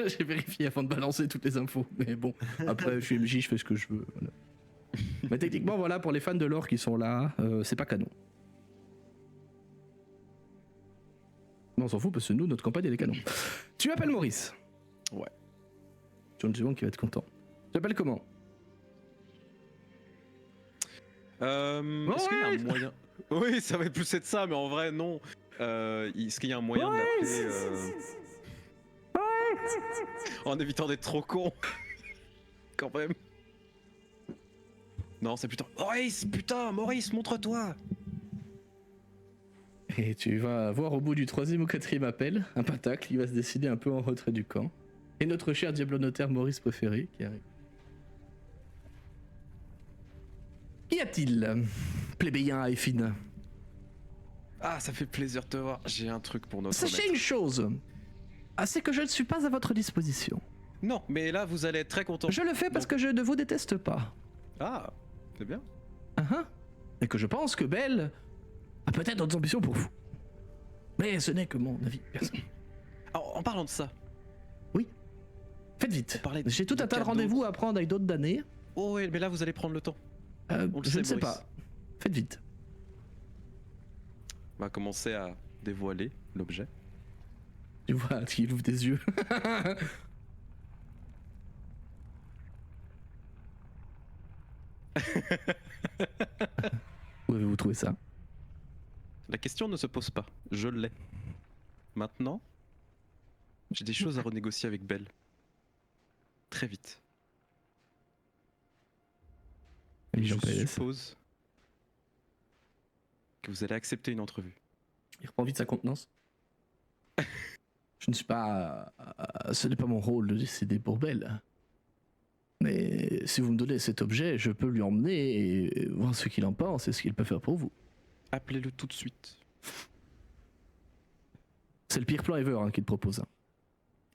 J'ai vérifié avant de balancer toutes les infos. Mais bon, après, je suis MJ, je fais ce que je veux. Voilà. Mais techniquement, voilà, pour les fans de lore qui sont là, c'est pas canon. Mais on s'en fout parce que nous, notre campagne, elle est canon. Tu m'appelles Maurice? Ouais. John Jimon qui va être content. Tu t'appelles comment? Est-ce qu'il y a un moyen. Oui, ça va plus être ça, mais en vrai, non. Est-ce qu'il y a un moyen de l'appeler. En évitant d'être trop con. Quand même. Non, c'est plutôt. Maurice, putain, Maurice, montre-toi! Et tu vas voir au bout du 3e ou 4e appel, un pentacle, il va se décider un peu en retrait du camp. Et notre cher Diablo Notaire Maurice préféré qui arrive. Qu'y a-t-il, plébéien à Effine? Ah, ça fait plaisir de te voir. J'ai un truc pour notre Sachez maître. une chose, c'est que je ne suis pas à votre disposition. Non, mais là, vous allez être très content. Je le fais parce que je ne vous déteste pas. Ah, c'est bien. Et que je pense que Belle a peut-être d'autres ambitions pour vous. Mais ce n'est que mon avis personnel. Alors, en parlant de ça, Faites vite. Parler J'ai tout de un tas de cadeaux. rendez-vous à prendre avec d'autres damnés. oh ouais, mais là, vous allez prendre le temps. On le Je sait, ne sais Maurice. pas. Faites vite. On va commencer à dévoiler l'objet. Tu vois, il ouvre des yeux. Où avez-vous trouvé ça? La question ne se pose pas. Je l'ai. Maintenant, j'ai des choses à renégocier avec Belle. Très vite. Et je Jean PLS. suppose que vous allez accepter une entrevue. Il reprend vite sa contenance. Je ne suis pas. Ce n'est pas mon rôle de décider pour Belle. Mais si vous me donnez cet objet, je peux lui emmener et voir ce qu'il en pense et ce qu'il peut faire pour vous. Appelez-le tout de suite. C'est le pire plan ever qu'il te propose.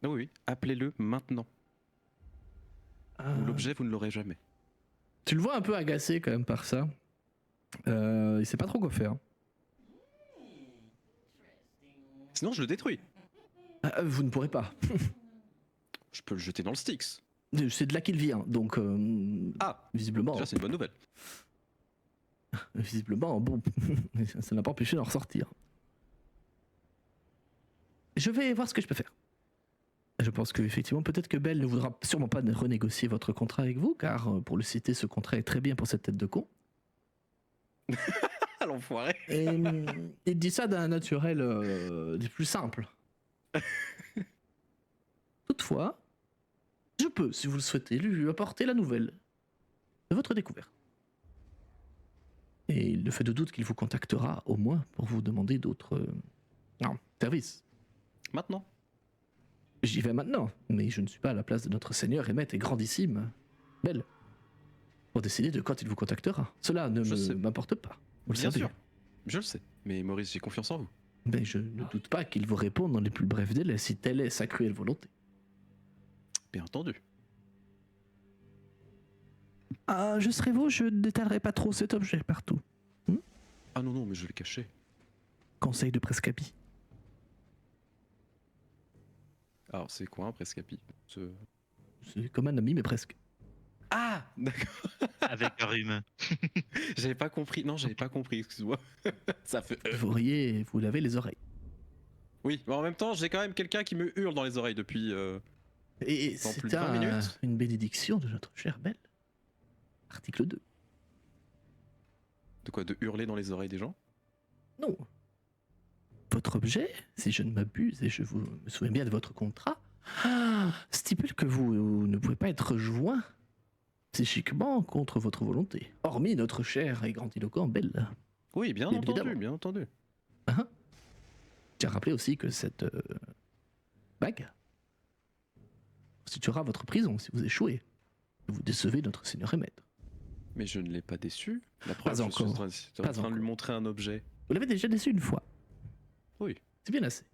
Ah oui, oui, appelez-le maintenant. Ou l'objet, vous ne l'aurez jamais. Tu le vois un peu agacé quand même par ça. Il sait pas trop quoi faire. Sinon, je le détruis. Vous ne pourrez pas. Je peux le jeter dans le Styx. C'est de là qu'il vient, donc Ah, visiblement, déjà, c'est une bonne nouvelle. visiblement, bon, ça n'a pas empêché d'en ressortir. Je vais voir ce que je peux faire. Je pense que effectivement, peut-être que Belle ne voudra sûrement pas renégocier votre contrat avec vous, car pour le citer, ce contrat est très bien pour cette tête de con. Ah, l'enfoiré. Et il dit ça d'un naturel des plus simples. Toutefois, je peux, si vous le souhaitez, lui apporter la nouvelle de votre découverte. Et il ne fait de doute qu'il vous contactera au moins pour vous demander d'autres services. Maintenant. J'y vais maintenant, mais je ne suis pas à la place de notre Seigneur et Maître et grandissime, Belle, pour décider de quand il vous contactera. Cela ne Je sais. m'importe pas. Vous le Bien savez. sûr. Je le sais. Mais Maurice, j'ai confiance en vous. Mais je ne doute pas qu'il vous réponde dans les plus brefs délais, si telle est sa cruelle volonté. Bien entendu. Ah, je serais vous, je n'étalerai pas trop cet objet partout. Ah non, non, mais je l'ai caché. Conseil de Prescapi. Alors, c'est quoi un prescapi? C'est comme un ami, mais presque. Ah, d'accord. Avec un rhume. J'avais pas compris. Non, j'avais pas compris, excuse-moi. Ça fait. Vous lavez les oreilles. Oui, mais en même temps, j'ai quand même quelqu'un qui me hurle dans les oreilles depuis. Et Dans plus c'est de 20 minutes. une bénédiction de notre chère Belle. Article 2. De quoi? De hurler dans les oreilles des gens? Non. Votre objet, si je ne m'abuse et je me souviens bien de votre contrat, stipule que vous ne pouvez pas être joint psychiquement contre votre volonté. Hormis notre cher et grandiloquent Belle. Oui, bien Évidemment. entendu, bien entendu. J'ai rappelé aussi que cette bague constituera votre prison si vous échouez. Vous décevez notre Seigneur et Maître. Mais je ne l'ai pas déçu. La preuve, Pas je suis en encore. train, en Pas train de lui encore. montrer un objet. Vous l'avez déjà déçu une fois. Oui. C'est bien assez.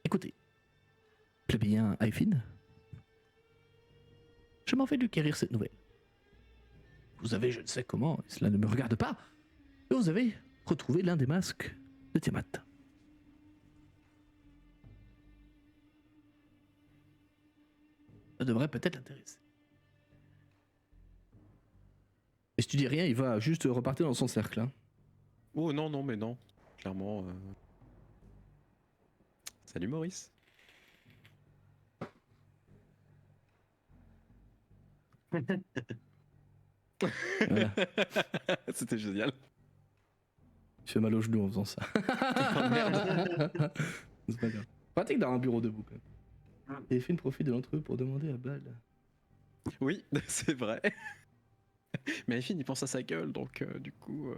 Écoutez, plébéien Aifin, je m'en vais lui quérir cette nouvelle. Vous avez, je ne sais comment, et cela ne me regarde pas, mais vous avez retrouvé l'un des masques de Tiamat. Ça devrait peut-être l'intéresser. Et si tu dis rien, il va juste repartir dans son cercle. Hein. Oh non, non, mais non. Clairement. Salut Maurice. Voilà. C'était génial. Je fais mal au genou en faisant ça. Oh, merde. C'est pas grave. Pratique d'avoir un bureau debout quand même. Et fait une profit de l'entrevue pour demander à Bal. Oui, c'est vrai. Mais Aifin, il pense à sa gueule, donc du coup.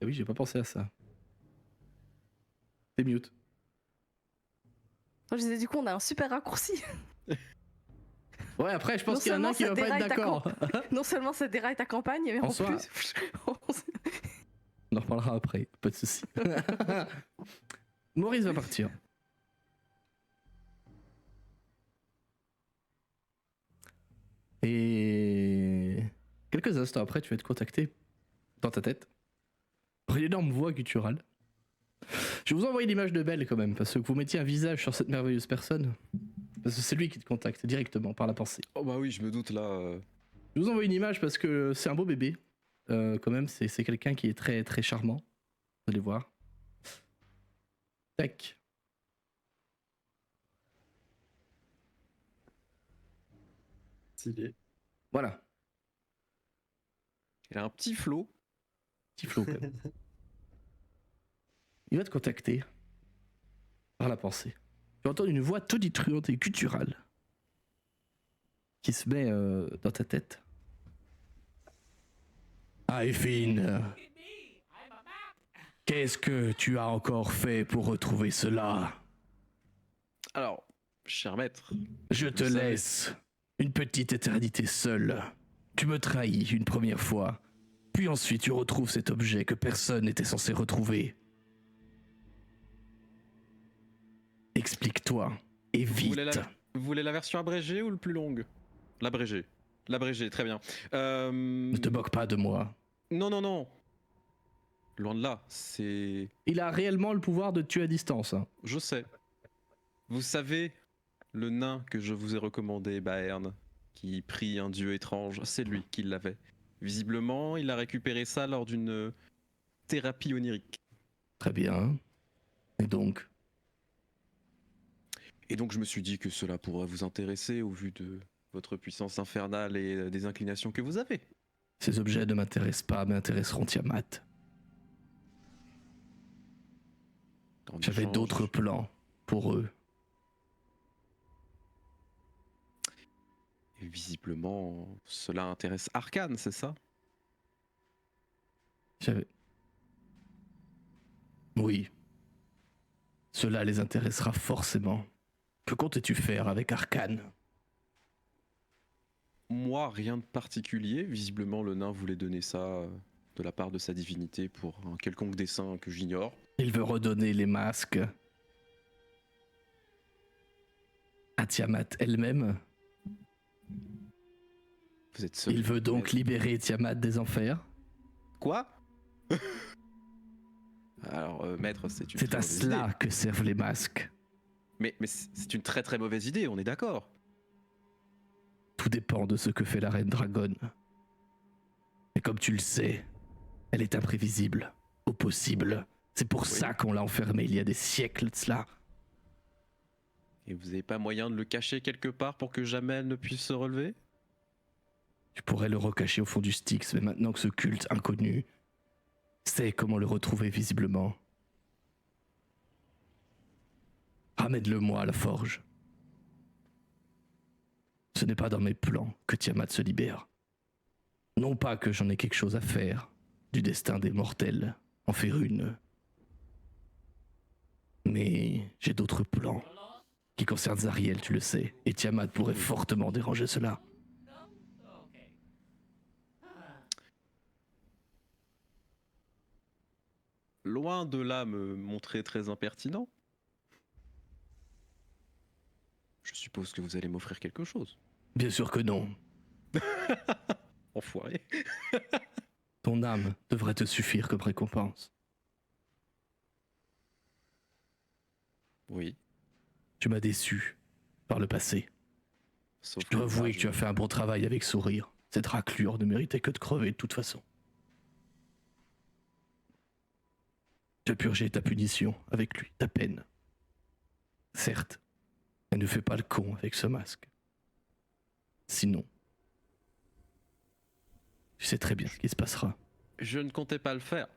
Ah oui, j'ai pas pensé à ça. T'es mute. Moi, je disais, du coup, on a un super raccourci. Ouais, après, je pense Non qu'il y en a un qui va seulement pas ça être déraille d'accord. Non seulement ça déraille ta campagne, mais en soi- plus. On en reparlera après, pas de soucis. Maurice va partir. Et quelques instants après, tu vas être contacté dans ta tête par une énorme voix gutturale. Je vais vous envoyer l'image de Belle quand même, parce que vous mettiez un visage sur cette merveilleuse personne. Parce que c'est lui qui te contacte directement par la pensée. Oh bah oui, je me doute là. Je vous envoie une image parce que c'est un beau bébé. Quand même, c'est quelqu'un qui est très très charmant. Vous allez voir. Tac. Stylé. Voilà. Il a un petit flot. Petit flow quand même. Il va te contacter par la pensée. Tu vas entendre une voix tonitruante et gutturale qui se met dans ta tête. Ah, Effine, qu'est-ce que tu as encore fait pour retrouver cela? Alors, cher maître. Je te Vous savez. laisse une petite éternité seule. Tu me trahis une première fois, puis ensuite tu retrouves cet objet que personne n'était censé retrouver. Explique-toi, et Vous voulez, vite. vous voulez la version abrégée ou le plus longue? L'abrégée. L'abrégée, très bien. Ne te moque pas de moi. Non, non, non. Loin de là, c'est... Il a réellement le pouvoir de tuer à distance. Hein. Je sais. Vous savez, le nain que je vous ai recommandé, Baern, qui prie un dieu étrange, c'est lui qui l'avait. Visiblement, il a récupéré ça lors d'une thérapie onirique. Très bien. Et donc, Et donc je me suis dit que cela pourrait vous intéresser au vu de votre puissance infernale et des inclinations que vous avez. ces objets ne m'intéressent pas, mais intéresseront Tiamat. En J'avais échange- d'autres plans pour eux. Et visiblement, cela intéresse Arcane, c'est ça? J'avais... Oui. Cela les intéressera forcément. Que comptes-tu faire avec Arcane? Moi, rien de particulier. Visiblement, le nain voulait donner ça de la part de sa divinité pour un quelconque dessein que j'ignore. Il veut redonner les masques à Tiamat elle-même. Vous êtes seul. Il veut donc libérer Tiamat des enfers. Quoi? Alors, maître, c'est une C'est très à mauvaise cela idée. que servent les masques. Mais c'est une très très mauvaise idée, on est d'accord. Tout dépend de ce que fait la reine Dragon. Et comme tu le sais, elle est imprévisible, au possible. C'est pour Oui. ça qu'on l'a enfermée il y a des siècles de cela. Et vous n'avez pas moyen de le cacher quelque part pour que jamais elle ne puisse se relever? Tu pourrais le recacher au fond du Styx, mais maintenant que ce culte inconnu sait comment le retrouver visiblement, ramène-le-moi à la forge. Ce n'est pas dans mes plans que Tiamat se libère. Non pas que j'en ai quelque chose à faire du destin des mortels, en faire une. Mais j'ai d'autres plans qui concernent Zariel, tu le sais, et Tiamat pourrait fortement déranger cela. Loin de là me montrer très impertinent. Je suppose que vous allez m'offrir quelque chose. Bien sûr que non. Enfoiré. Ton âme devrait te suffire comme récompense. Oui. Tu m'as déçu par le passé. Sauf Je dois que avouer là, que tu as fait un bon travail avec sourire. Cette raclure ne méritait que de crever de toute façon. Tu as purgé ta punition avec lui, ta peine. Certes, elle ne fait pas le con avec ce masque. Sinon, tu sais très bien ce qui se passera. Je ne comptais pas le faire.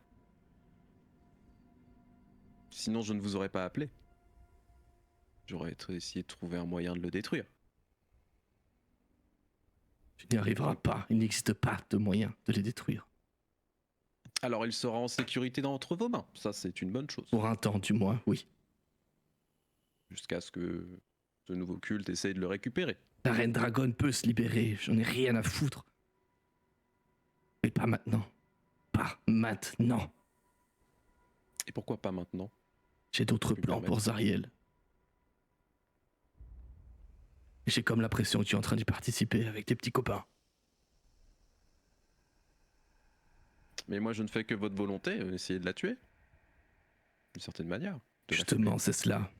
Sinon, je ne vous aurais pas appelé. J'aurais essayé de trouver un moyen de le détruire. Tu n'y arriveras pas. Il n'existe pas de moyen de les détruire. Alors, il sera en sécurité entre vos mains. Ça, c'est une bonne chose. Pour un temps, du moins, oui. Jusqu'à ce que ce nouveau culte essaye de le récupérer. La reine Dragon peut se libérer. J'en ai rien à foutre. Mais pas maintenant. Pas maintenant. Et pourquoi pas maintenant? J'ai d'autres me plans permettre. pour Zariel. J'ai comme l'impression que tu es en train d'y participer avec tes petits copains. Mais moi, je ne fais que votre volonté, essayer de la tuer. D'une certaine manière. De la Justement, c'est cela. tuer.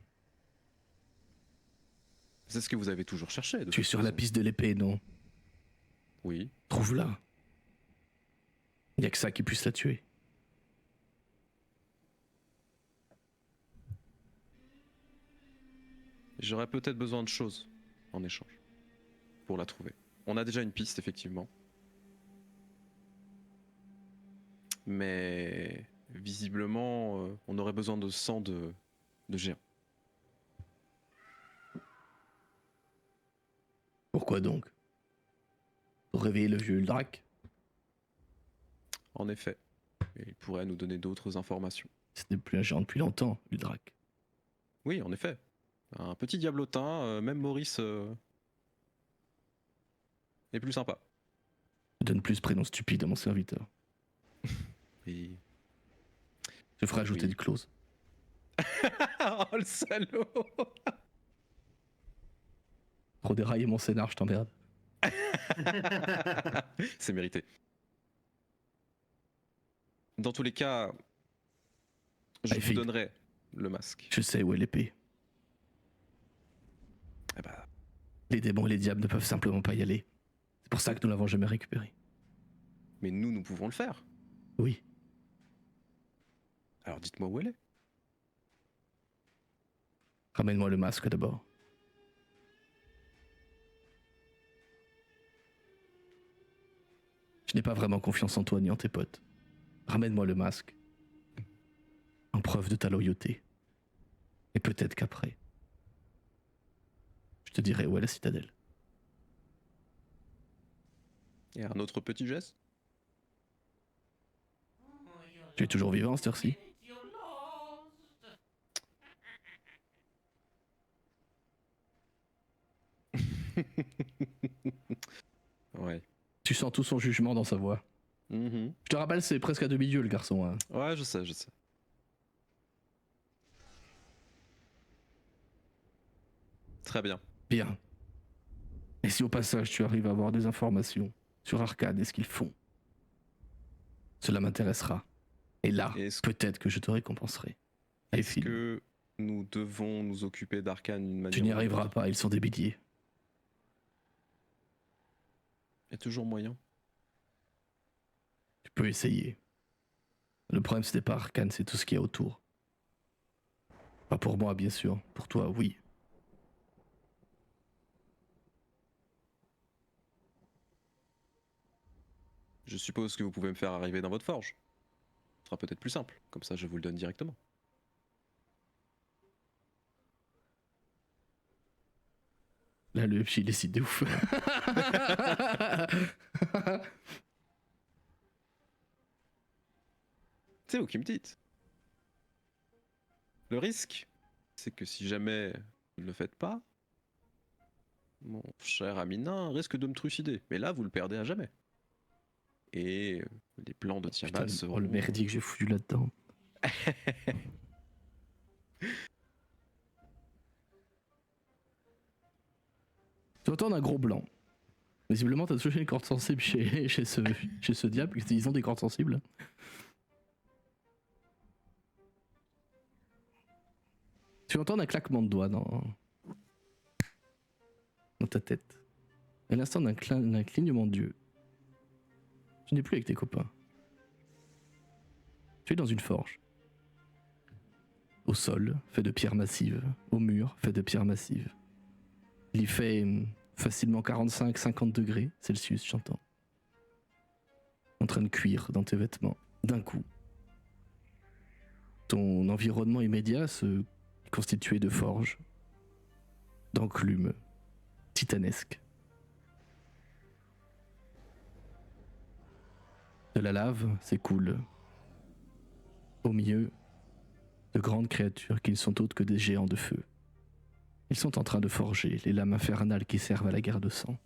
C'est ce que vous avez toujours cherché. de Tu es toute sur la façon. piste de l'épée, non? Oui. Trouve-la. Il n'y a que ça qui puisse la tuer. J'aurais peut-être besoin de choses en échange pour la trouver. On a déjà une piste, effectivement. Mais visiblement, on aurait besoin de sang de géant. Pourquoi donc? Pour réveiller le vieux Uldrac? En effet. Et il pourrait nous donner d'autres informations. Ce n'est plus un géant depuis longtemps, Uldrac. Oui, en effet. Un petit diablotin, même Maurice est plus sympa. Je donne plus prénom stupide à mon serviteur. Et... Je ferai ajouter Oui. du close. oh le salaud. Trop déraillé mon scénar, je t'emmerde. C'est mérité. Dans tous les cas, je Allez, vous fille. donnerai le masque. Je sais où est l'épée. Eh ben, Les démons et les diables ne peuvent simplement pas y aller. C'est pour ça que nous l'avons jamais récupéré. mais nous pouvons le faire. Oui, Alors dites-moi où elle est. ramène-moi le masque d'abord. Je n'ai pas vraiment confiance en toi ni en tes potes. Ramène-moi le masque. En preuve de ta loyauté. Et peut-être qu'après, je te dirai où est la citadelle. Et un autre petit geste. Tu es toujours vivant, cette heure-ci? Ouais. Tu sens tout son jugement dans sa voix. Mhm. Je te rappelle, c'est presque à demi-dieu le garçon. Hein. Ouais, je sais, je sais. Très bien. Bien. Et si au passage tu arrives à avoir des informations sur Arcade et ce qu'ils font, cela m'intéressera. Et là, Est-ce peut-être que je te récompenserai. Et est-ce que nous devons nous occuper d'Arcane d'une manière tu n'y ou d'une arriveras autre? pas, ils sont des billets. Il y a toujours moyen. Tu peux essayer. Le problème, c'était pas Arcane, c'est tout ce qu'il y a autour. Pas pour moi, bien sûr. Pour toi, oui. Je suppose que vous pouvez me faire arriver dans votre forge. Ce sera peut-être plus simple. Comme ça, je vous le donne directement. Là, le FJ décide de ouf. C'est vous qui me dites. Le risque, c'est que si jamais vous ne le faites pas, mon cher ami nain risque de me trucider. Mais là, vous le perdez à jamais. Et les plans de Putain, Tiamat seront... le merdier que j'ai foutu là-dedans. Tu entends un gros blanc. Visiblement, t'as touché une corde sensible chez ce diable. Ils ont des cordes sensibles. Tu entends un claquement de doigts dans ta tête. À l'instant d'un clignement d'yeux. Tu n'es plus avec tes copains. Tu es dans une forge. Au sol, fait de pierres massives. Au mur, fait de pierres massives. Il y fait facilement 45-50 degrés Celsius, j'entends. En train de cuire dans tes vêtements. D'un coup. Ton environnement immédiat se constitué de forges, d'enclumes titanesques. De la lave s'écoule au milieu de grandes créatures qui ne sont autres que des géants de feu. Ils sont en train de forger les lames infernales qui servent à la guerre de sang.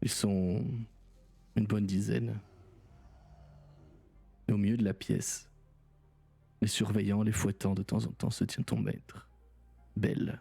Ils sont une bonne dizaine. Et au milieu de la pièce, les surveillants, les fouettant de temps en temps, se tient ton maître. Belle,